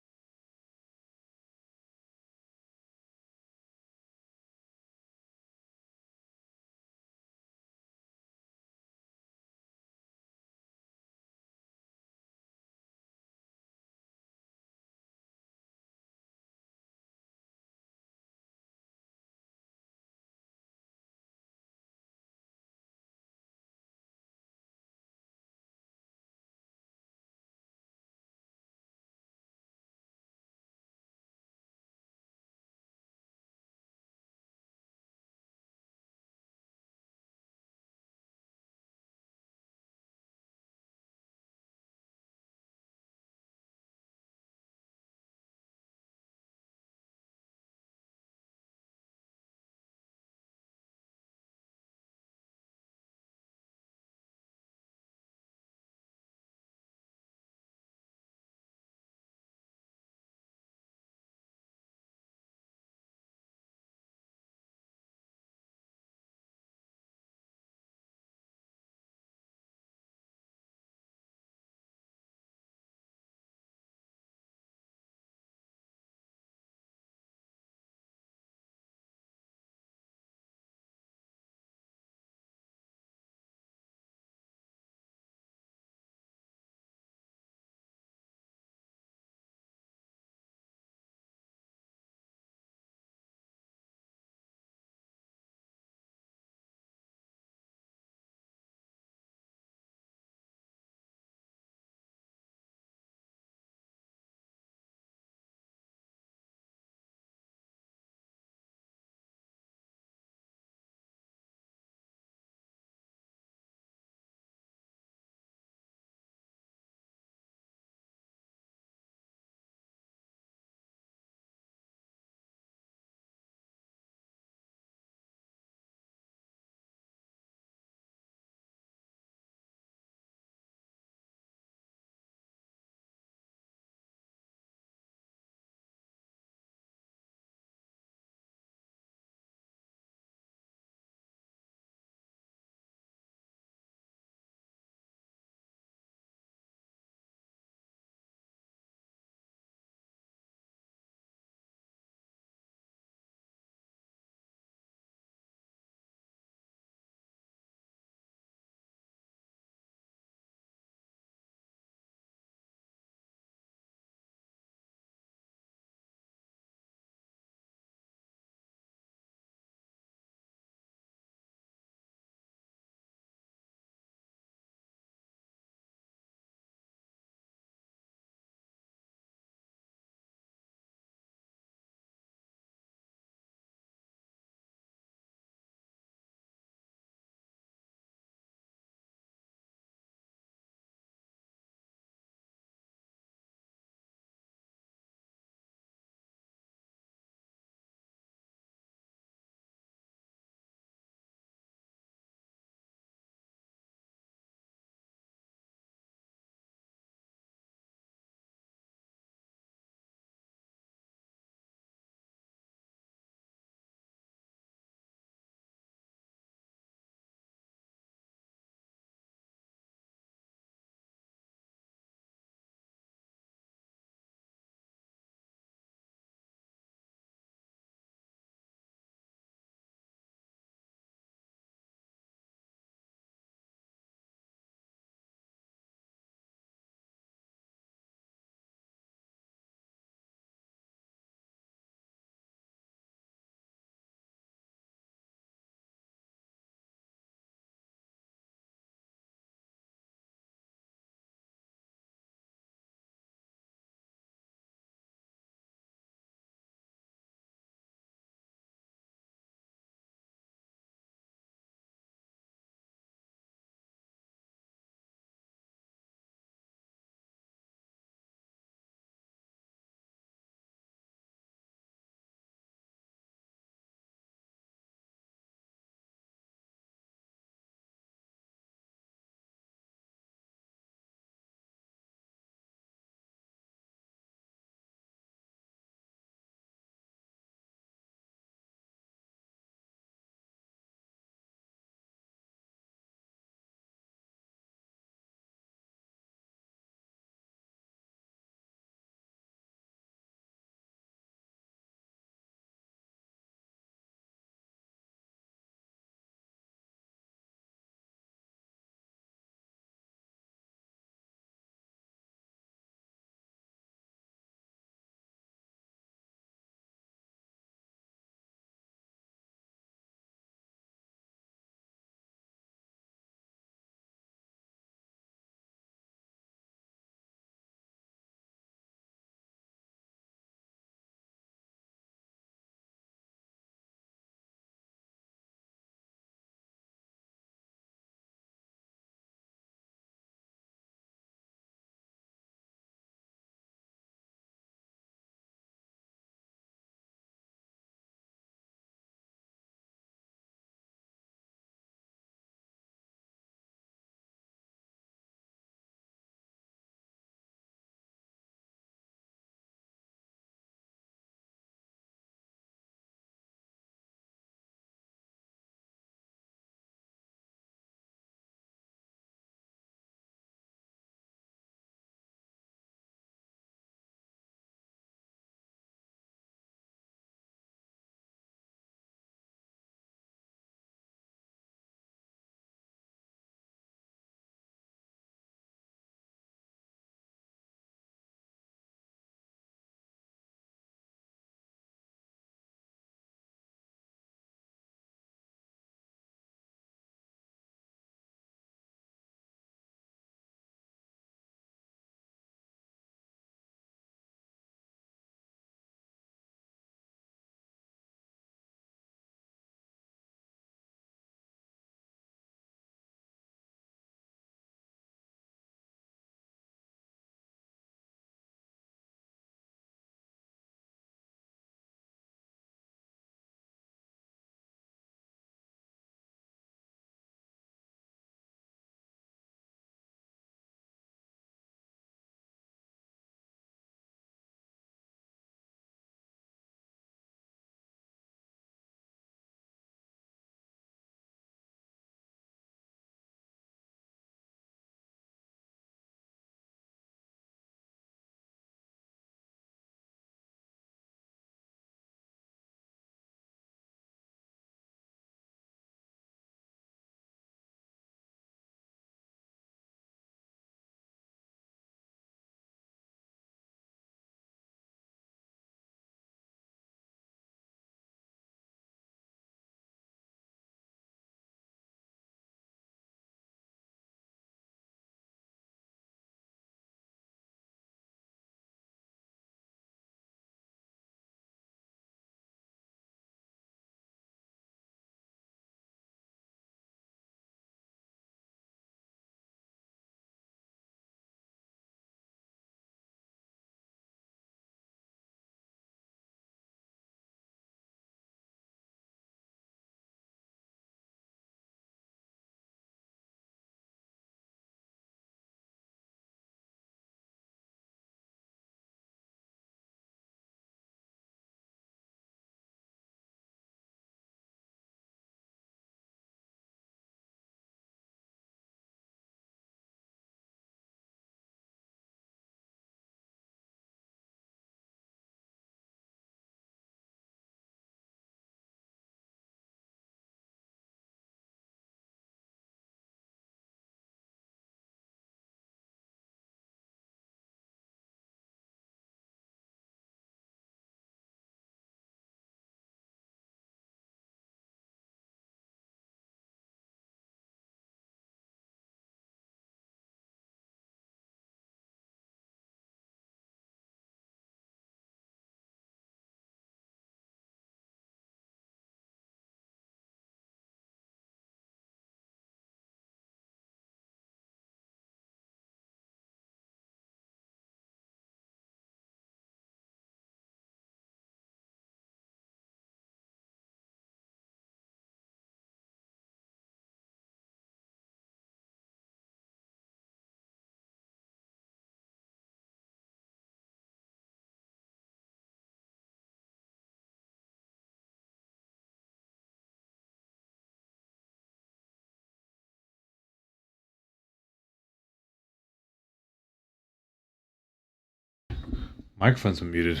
Microphone's been muted.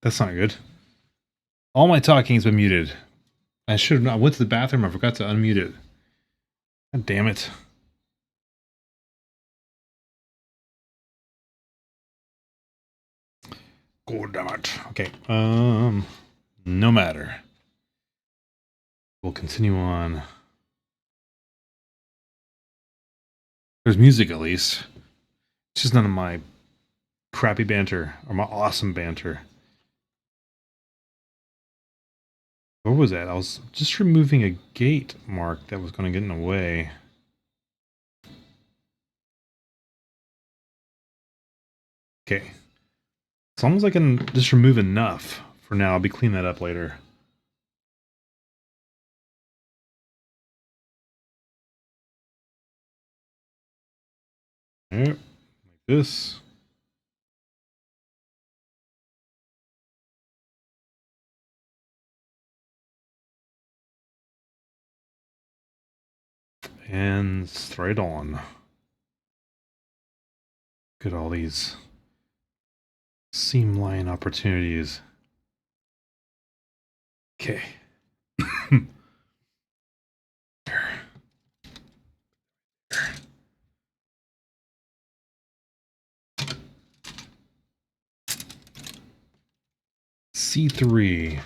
That's not good. All my talking's been muted. I should have. I went to the bathroom. I forgot to unmute it. God damn it. God damn it. Okay. No matter. We'll continue on. There's music at least. It's just none of my crappy banter or my awesome banter. Where was that? I was just removing a gate mark that was going to get in the way. Okay. As long as I can just remove enough for now, I'll be cleaning that up later. Yep, like this. And straight on. Look at all these seam line opportunities. Okay. C3.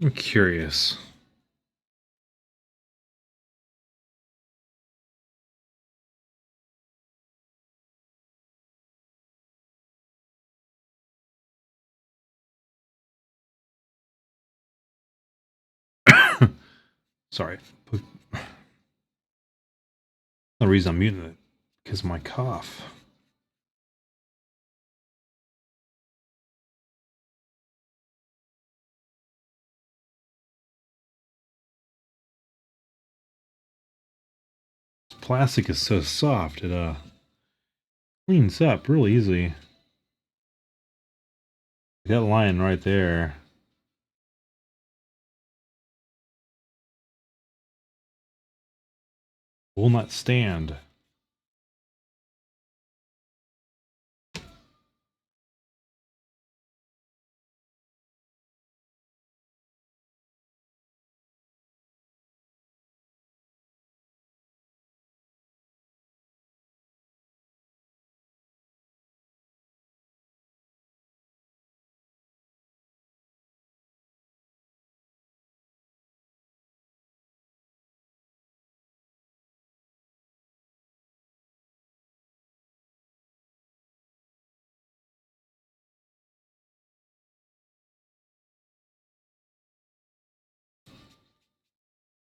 I'm curious. Sorry. The reason I'm muting it because of my cough. This plastic is so soft, it cleans up really easy. That line right there. Will not stand.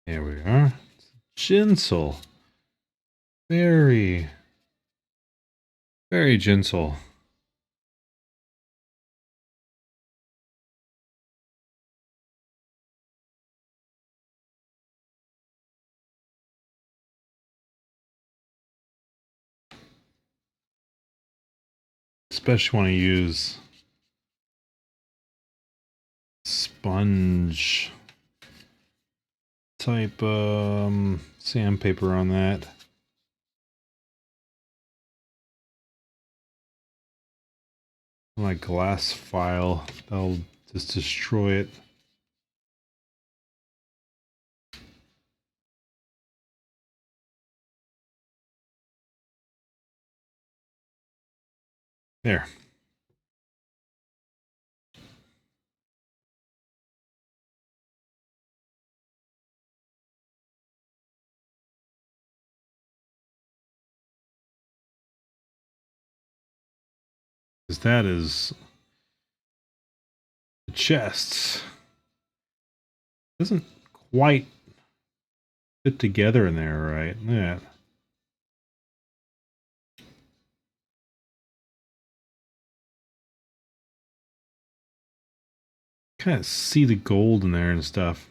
There we are. Gentle. Very, very gentle. Especially want to use sponge type sandpaper on that. My glass file, that'll just destroy it. There. Because that is the chests. Doesn't quite fit together in there, right? Yeah. kind of see the gold in there and stuff.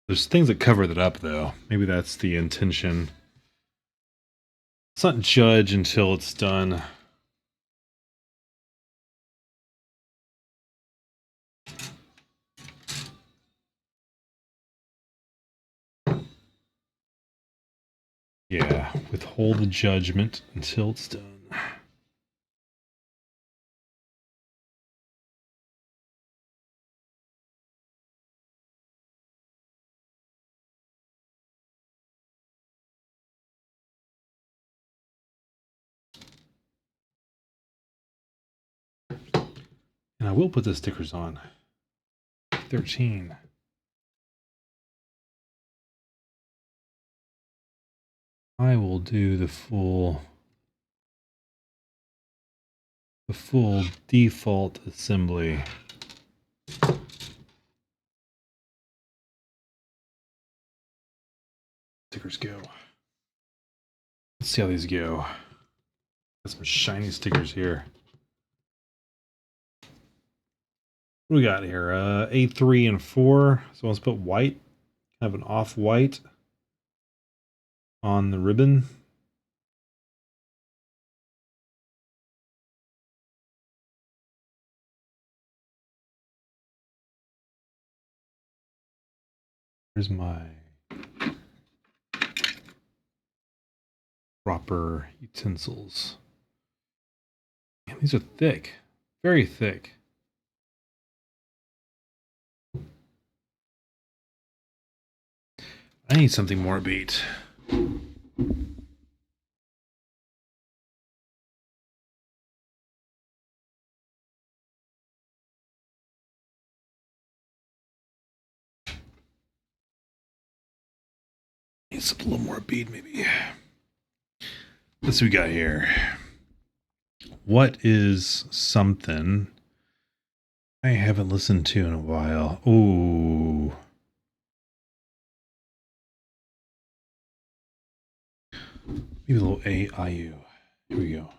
There's things that cover that up, though. Maybe that's the intention. Let's not judge until it's done. Yeah, withhold the judgment until it's done. And I will put the stickers on. 13. I will do the full default assembly. Stickers go. Let's see how these go. Got some shiny stickers here. What do we got here? A3 and 4. So let's put white. Have an off-white on the ribbon. Here's my proper utensils. Man, these are thick. Very thick. I need something more beat. Need something a little more beat, maybe. Let's see what we got here. What is something I haven't listened to in a while? Ooh. Maybe a little AIU. Here we go.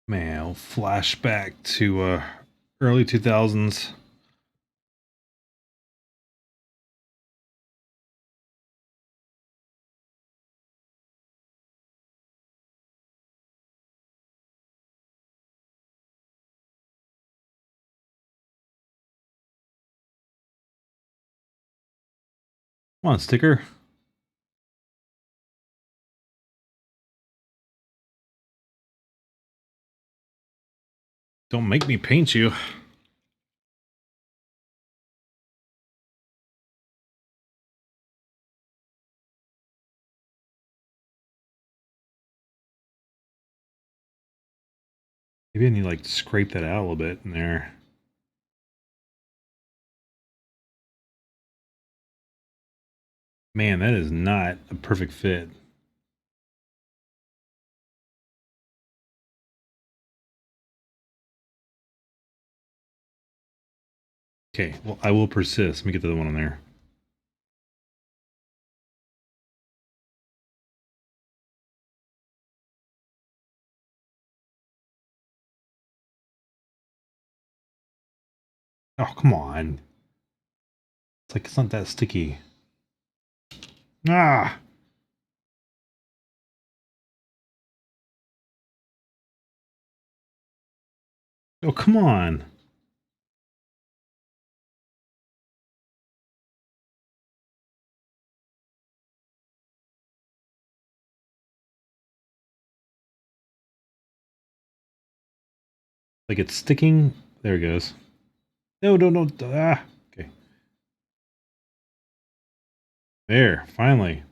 Man, I'll flashback to early 2000s. Come on, sticker. Don't make me paint you. Maybe I need to like scrape that out a little bit in there. Man, that is not a perfect fit. Okay, well, I will persist. Let me get the other one on there. Oh, come on. It's like, it's not that sticky. Ah! Oh, come on. Like it's sticking. There it goes. No, no, no. Ah. Okay. There, finally.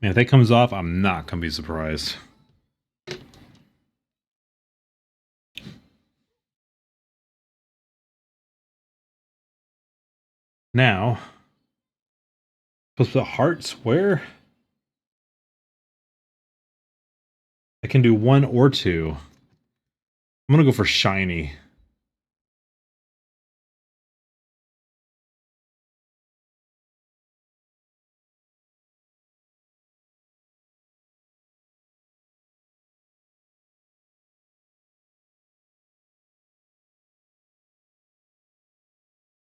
Man, if that comes off, I'm not going to be surprised. Now, supposed to put hearts where? I can do 1 or 2. I'm going to go for shiny.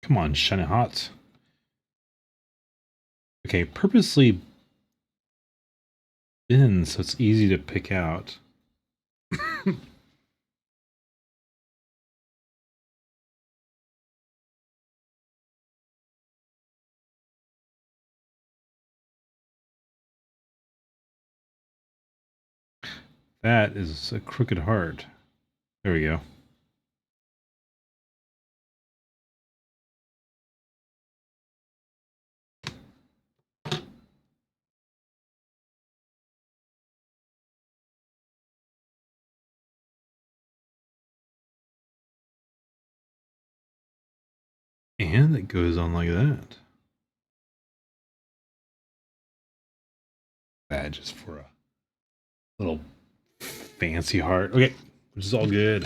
Come on, shiny hots. Okay, purposely bin so it's easy to pick out. That is a crooked heart. There we go. And it goes on like that. Badges for a little fancy heart. Okay, which is all good.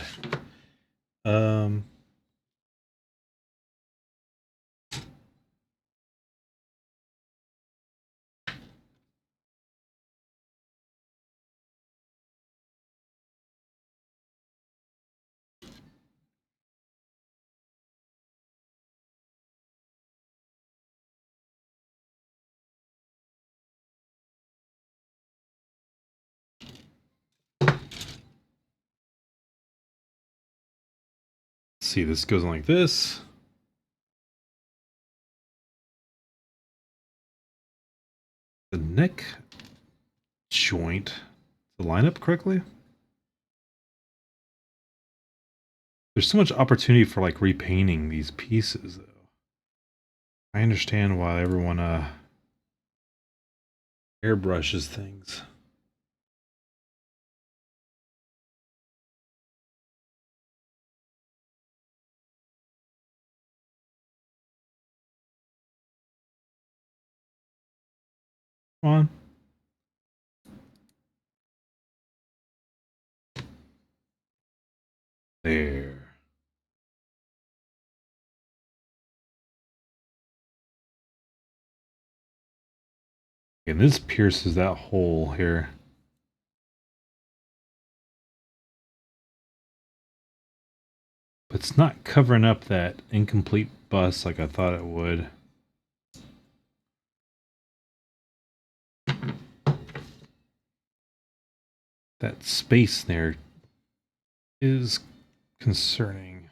Let's see, this goes on like this. The neck joint to line up correctly. There's so much opportunity for like repainting these pieces though. I understand why everyone airbrushes things. Come on. There. And this pierces that hole here. But it's not covering up that incomplete bust like I thought it would. That space there is concerning.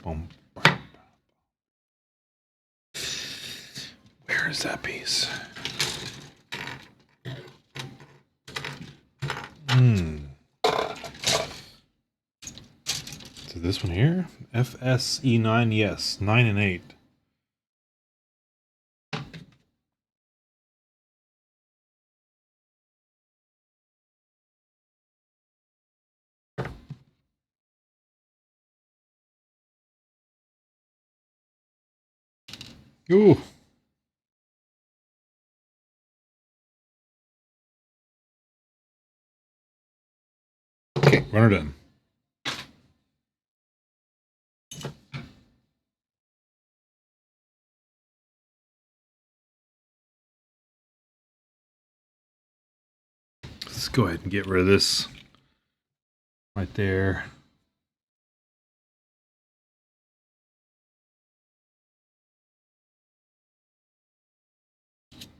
Boom. Where is that piece? So this one here? FSE9, yes. 9 and 8. Ooh. Okay, runner done. Let's go ahead and get rid of this right there.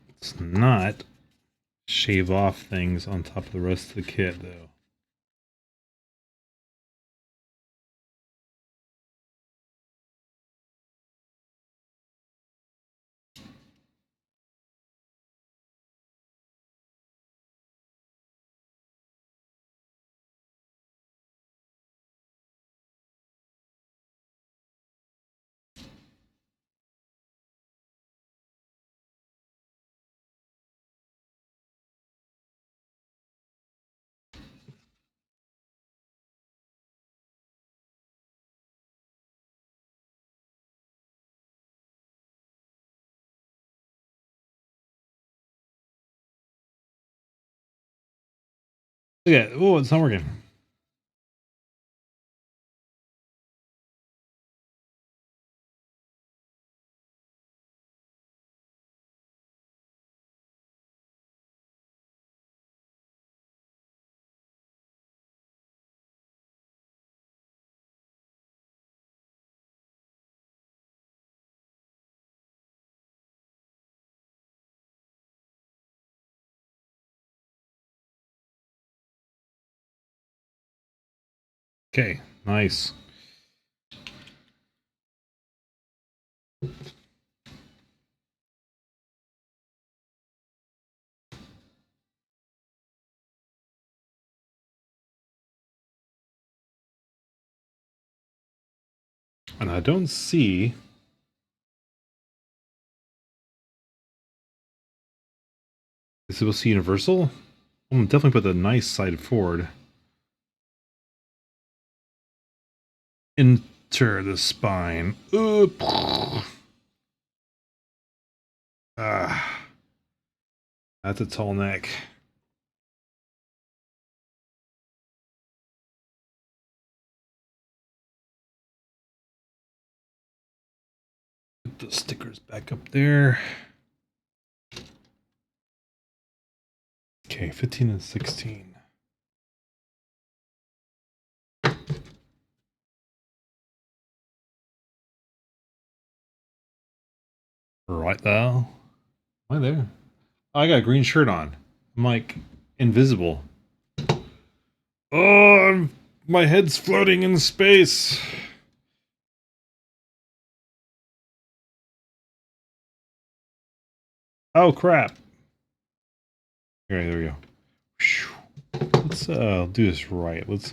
Let's not shave off things on top of the rest of the kit, though. Okay. Oh, it's not working. Okay, nice. And I don't see. Is it supposed to be universal? I'm gonna definitely put the nice side forward. Enter the spine. Ah, that's a tall neck. Put the stickers back up there. Okay, 15 and 16. Right there. Am I there? Oh, I got a green shirt on. I'm like invisible. Oh, my head's floating in space. Oh crap. Okay, there we go. Let's do this right. It's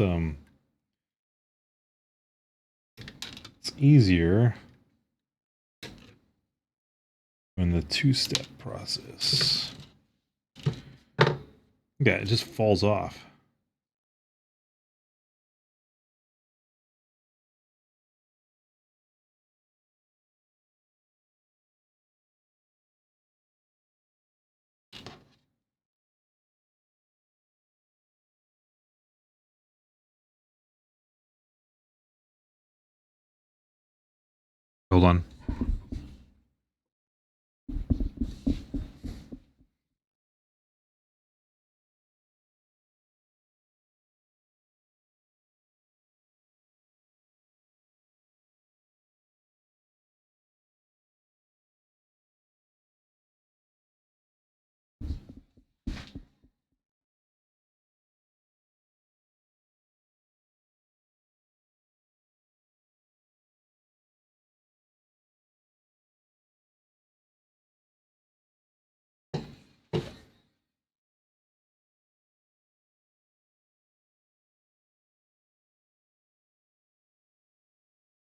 easier in the two-step process. Yeah, it just falls off. Hold on.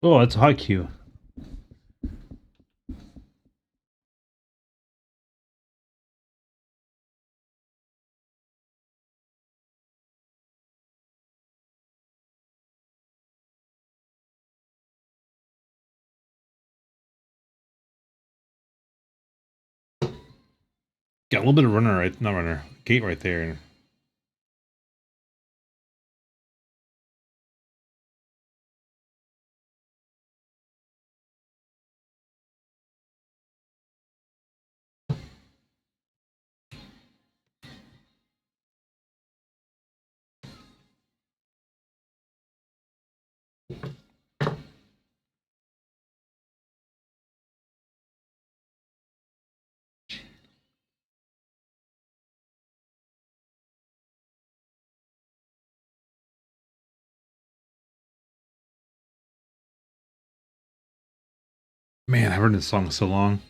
Oh, it's a haiku. Got a little bit of runner right, not runner, gate right there. Man, I've heard this song so long.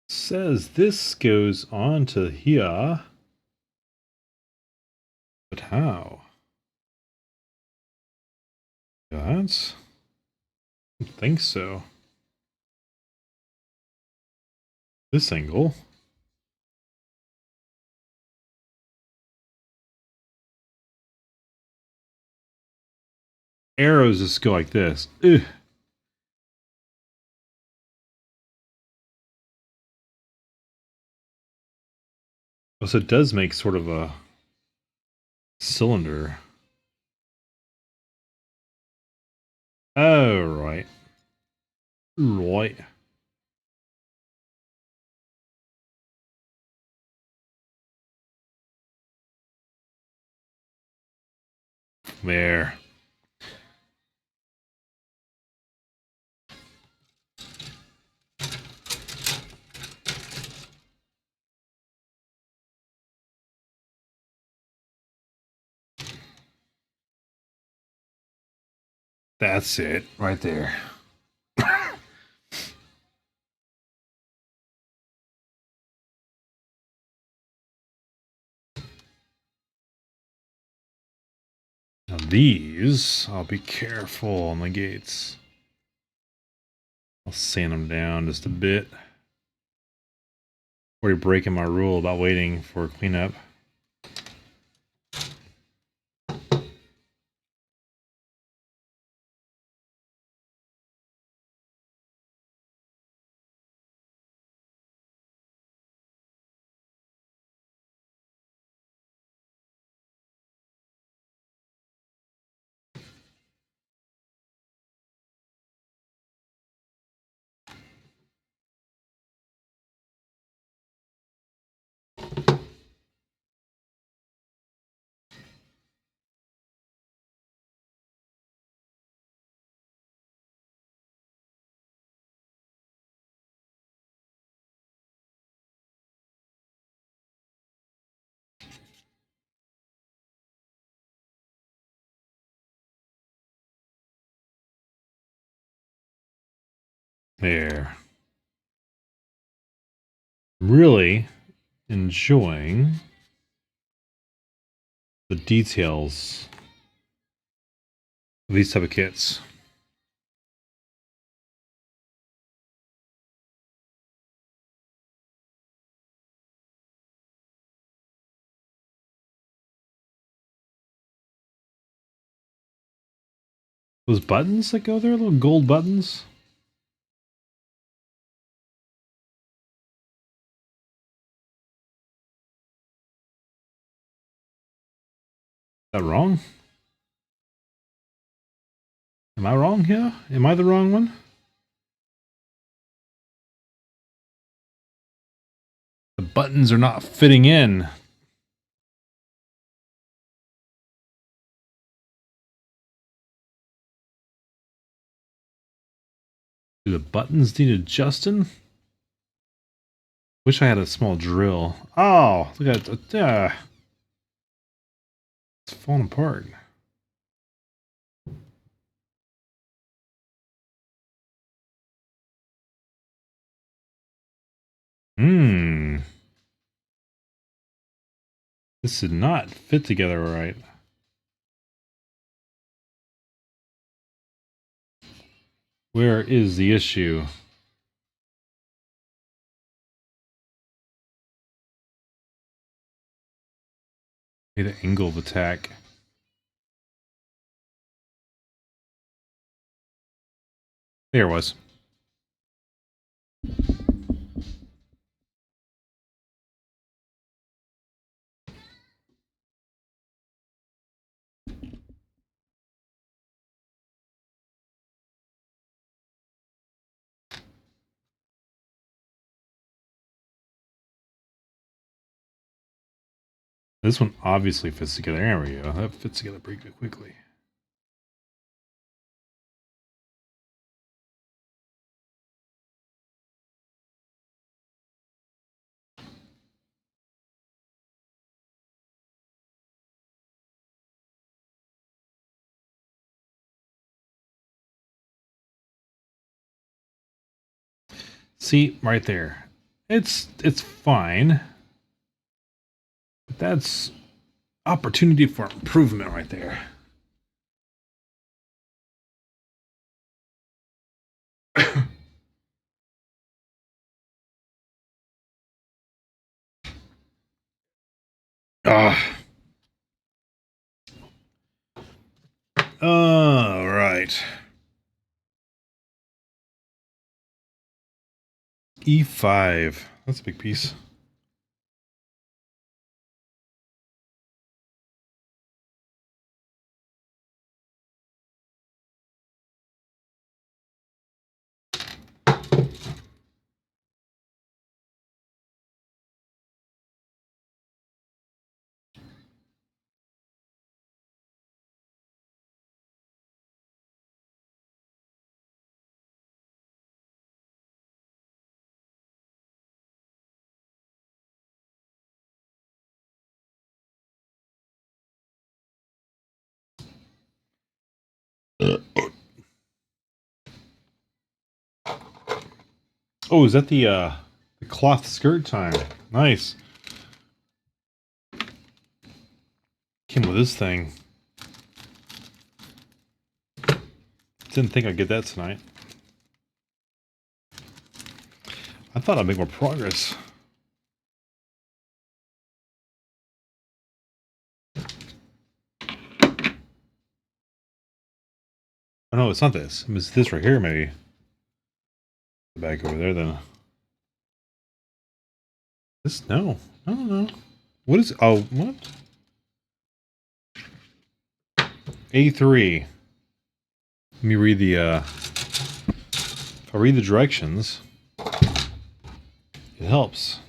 Says this goes on to here. But how? That's... I don't think so. This angle. arrows just go like this. Ugh. Oh, so it does make sort of a cylinder. Oh, right. Right. There. That's it, right there. Now these, I'll be careful on the gates. I'll sand them down just a bit. Already breaking my rule about waiting for cleanup. There. Really enjoying the details of these type of kits. Those buttons that go there, little gold buttons. Is that wrong? Am I wrong here? Am I the wrong one? The buttons are not fitting in. Do the buttons need adjusting? Wish I had a small drill. Oh, look at it. It's falling apart. Hmm. This did not fit together right. Where is the issue? Maybe the angle of attack. There it was. This one obviously fits together. There we go. That fits together pretty quickly. See, right there. It's fine. But that's opportunity for improvement right there. Ah. All right. E5. That's a big piece. Oh, is that the cloth skirt time? Nice. Came with this thing. Didn't think I'd get that tonight. I thought I'd make more progress. Oh no, it's not this. It's this right here, maybe. Back over there, then. This? No. I don't know. What is... Oh, what? A3. Let me read the, if I read the directions, it helps.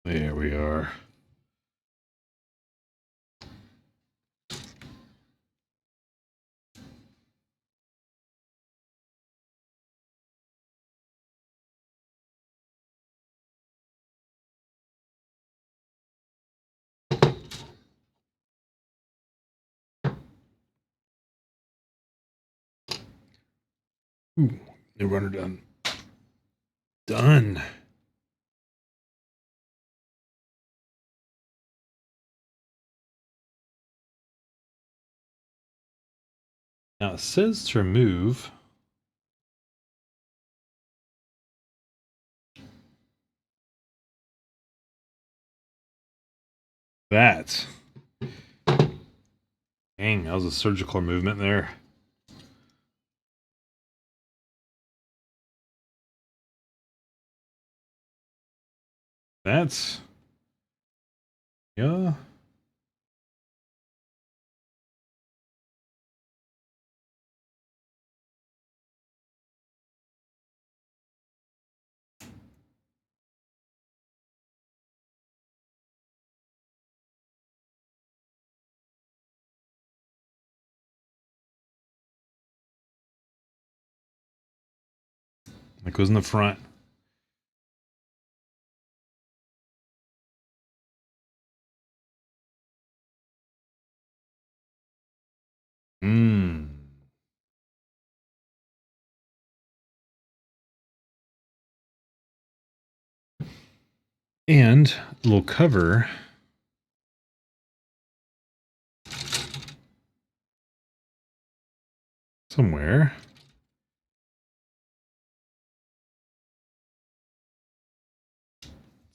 There we are. Ooh, new runner done. Done. Now it says to remove that. Dang, that was a surgical movement there. That's... Yeah. That goes in the front. Mmm. And a little cover. Somewhere.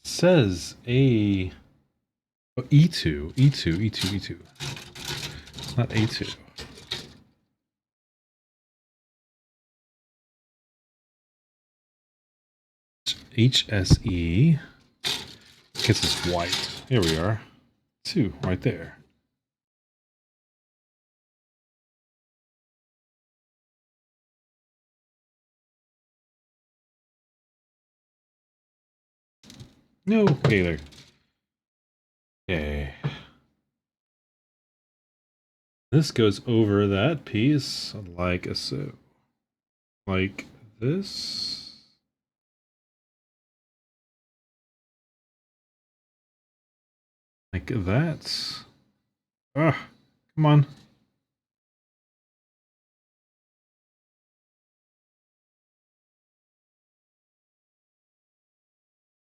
Says a... Oh, E2. E2. E2. E2. It's not A2. HSE. Guess it's white. Here we are. 2 right there. No, okay there. Okay. This goes over that piece like so. Like this. Like that. Ah, come on.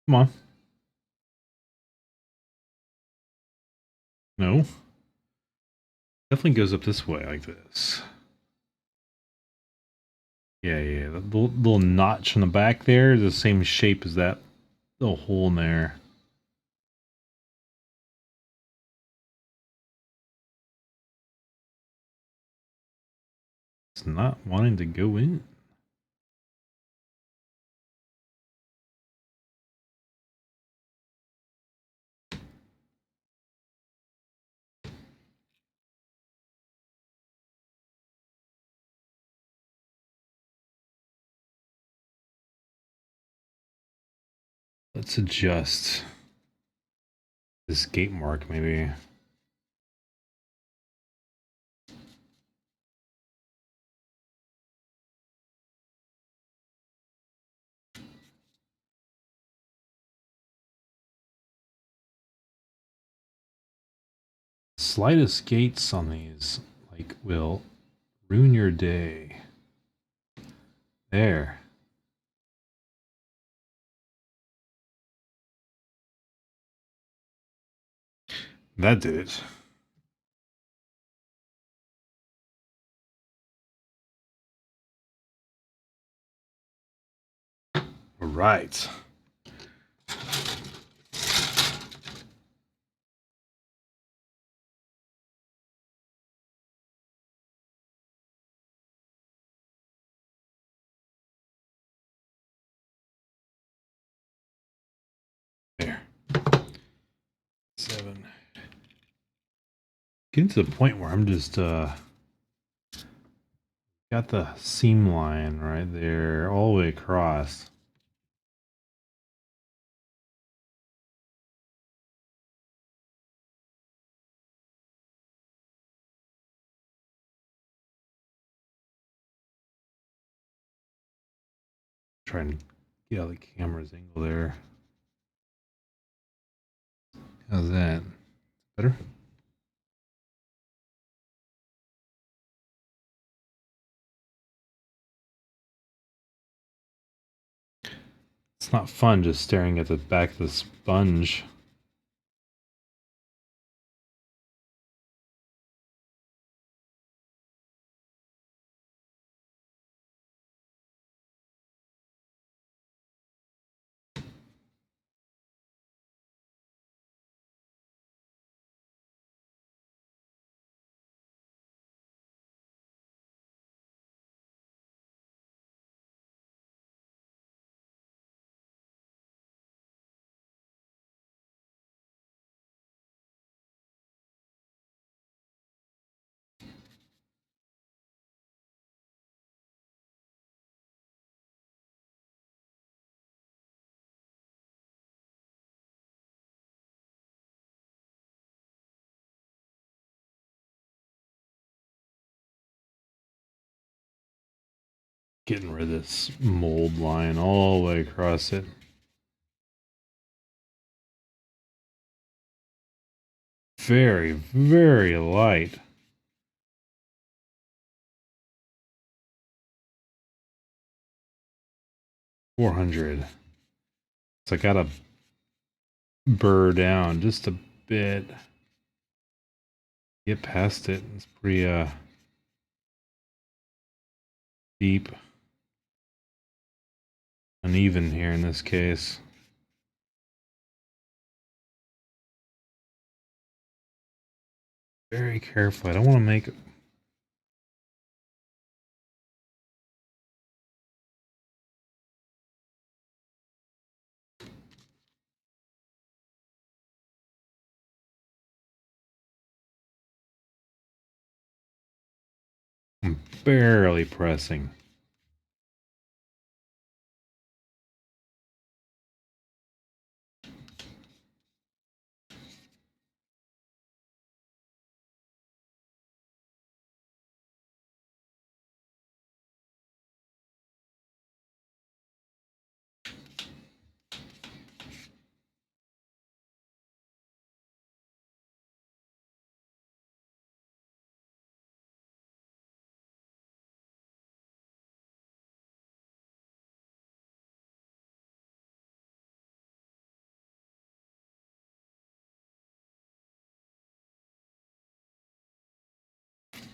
Come on. No. Definitely goes up this way like this. Yeah. The little notch in the back there is the same shape as that little hole in there. It's not wanting to go in. Let's adjust this gate mark maybe. Slightest gates on these like will ruin your day. There. That did it. All right. There. 7. Getting to the point where I'm just got the seam line right there all the way across. Try and get out of the camera's angle there. How's that? Better? It's not fun just staring at the back of the sponge. Getting rid of this mold line all the way across it. Very, very light. $400. So I gotta burr down just a bit. Get past it. It's pretty deep. Uneven here in this case. Very careful. I don't want to make it. I'm barely pressing.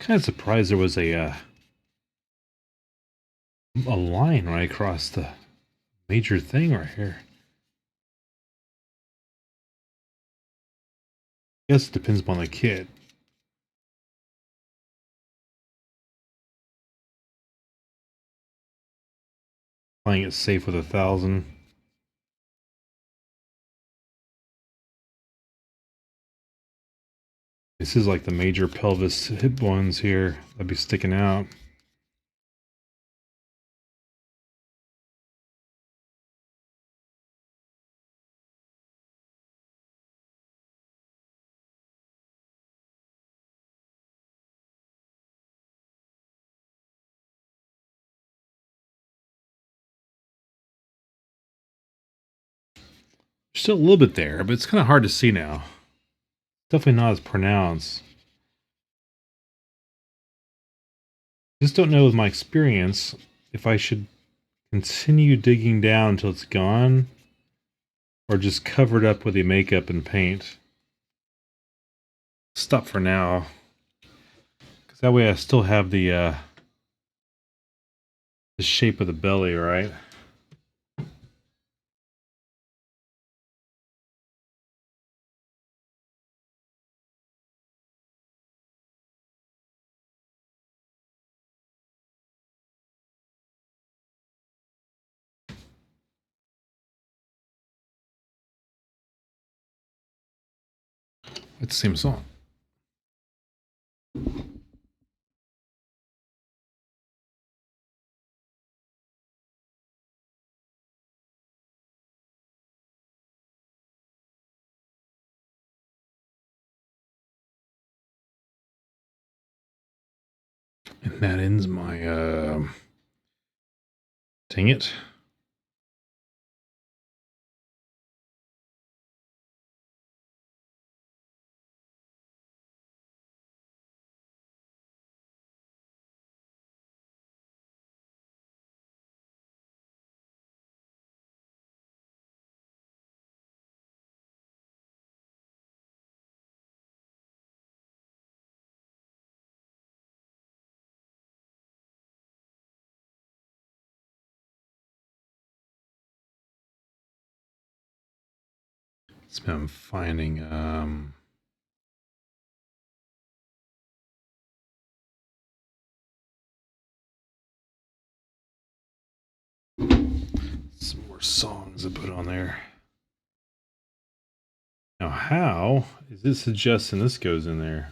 kind of surprised there was a line right across the major thing right here. I guess it depends upon the kid. Playing it safe with 1,000. This is like the major pelvis hip ones here that'd be sticking out. Still a little bit there, but it's kind of hard to see now. Definitely not as pronounced. Just don't know with my experience if I should continue digging down until it's gone or just cover it up with the makeup and paint. Stop for now, because that way I still have the shape of the belly, right? It's the same song. And that ends my dang it. I'm finding some more songs to put on there. Now, how is it suggesting this goes in there?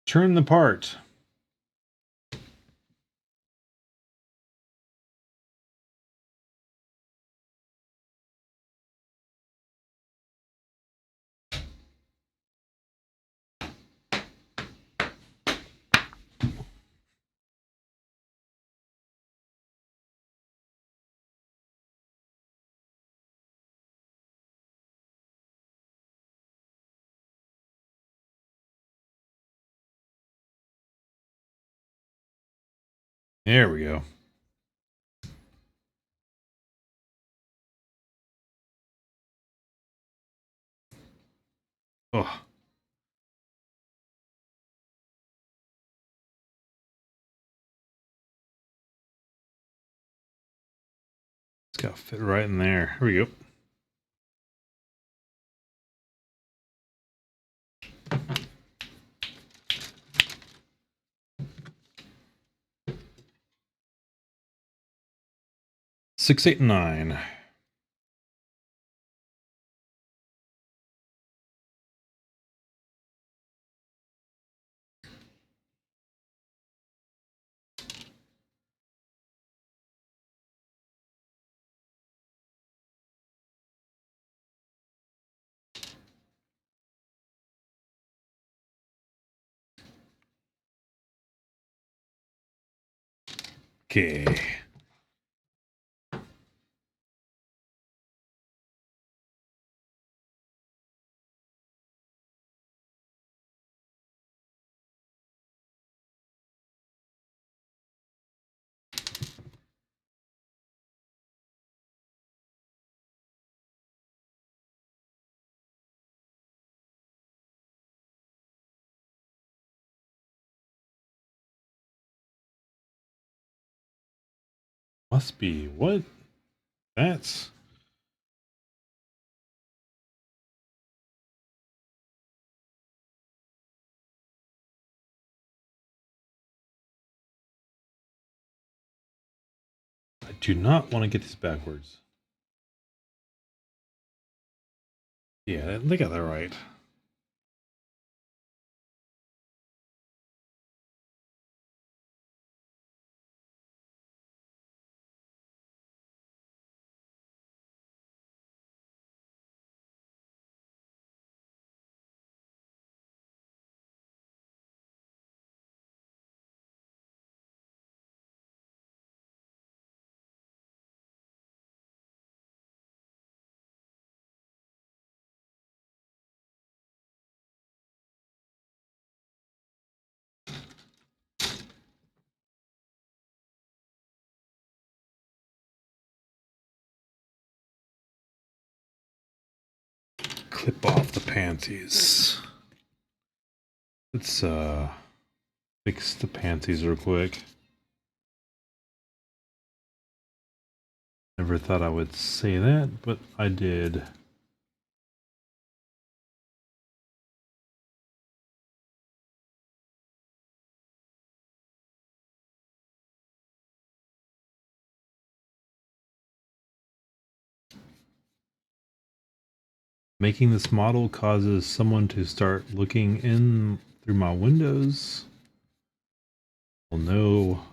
Turn the part. There we go. Oh. It's got to fit right in there. Here we go. Six, 8, and 9. Okay. Must be. What? That's... I do not want to get this backwards. Yeah, they got that right. Clip off the panties. Let's fix the panties real quick. Never thought I would say that, but I did. Making this model causes someone to start looking in through my windows. Will know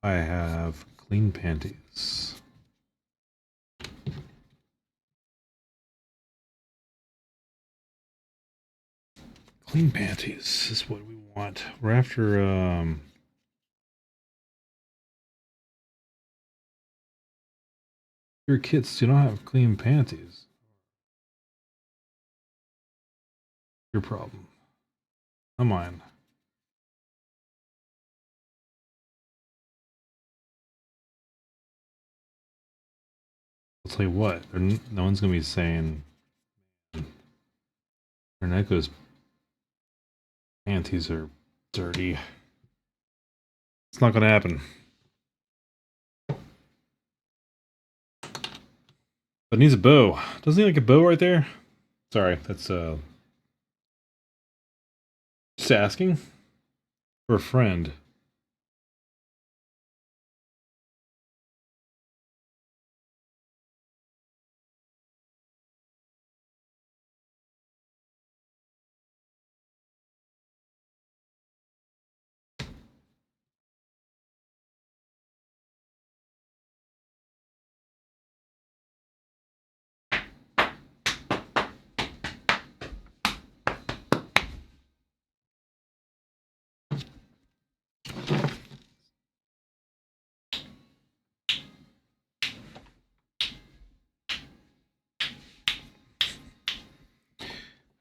I have clean panties. Clean panties is what we want. We're after your kids do not have clean panties. Your problem. Not mine. I'll tell you what, no one's gonna be saying Reneko's panties are dirty. It's not gonna happen. But it needs a bow. Doesn't he like a bow right there? Sorry, that's just asking for a friend.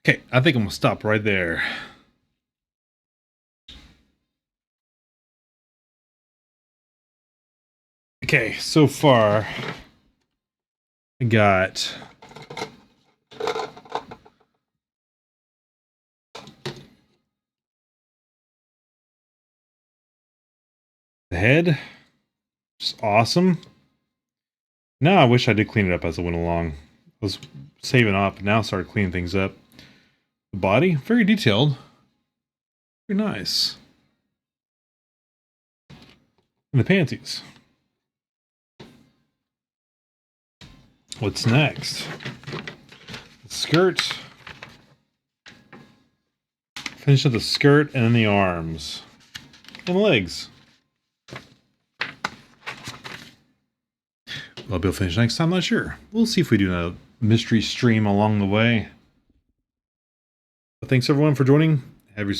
Okay, I think I'm gonna stop right there. Okay, so far I got the head, just awesome. Now I wish I did clean it up as I went along. I was saving up, now I started cleaning things up. The body, very detailed, very nice. And the panties. What's next? The skirt. Finish up the skirt and then the arms. And legs. Will I be able to finish next time? Not sure. We'll see if we do a mystery stream along the way. But thanks everyone for joining. Have yourself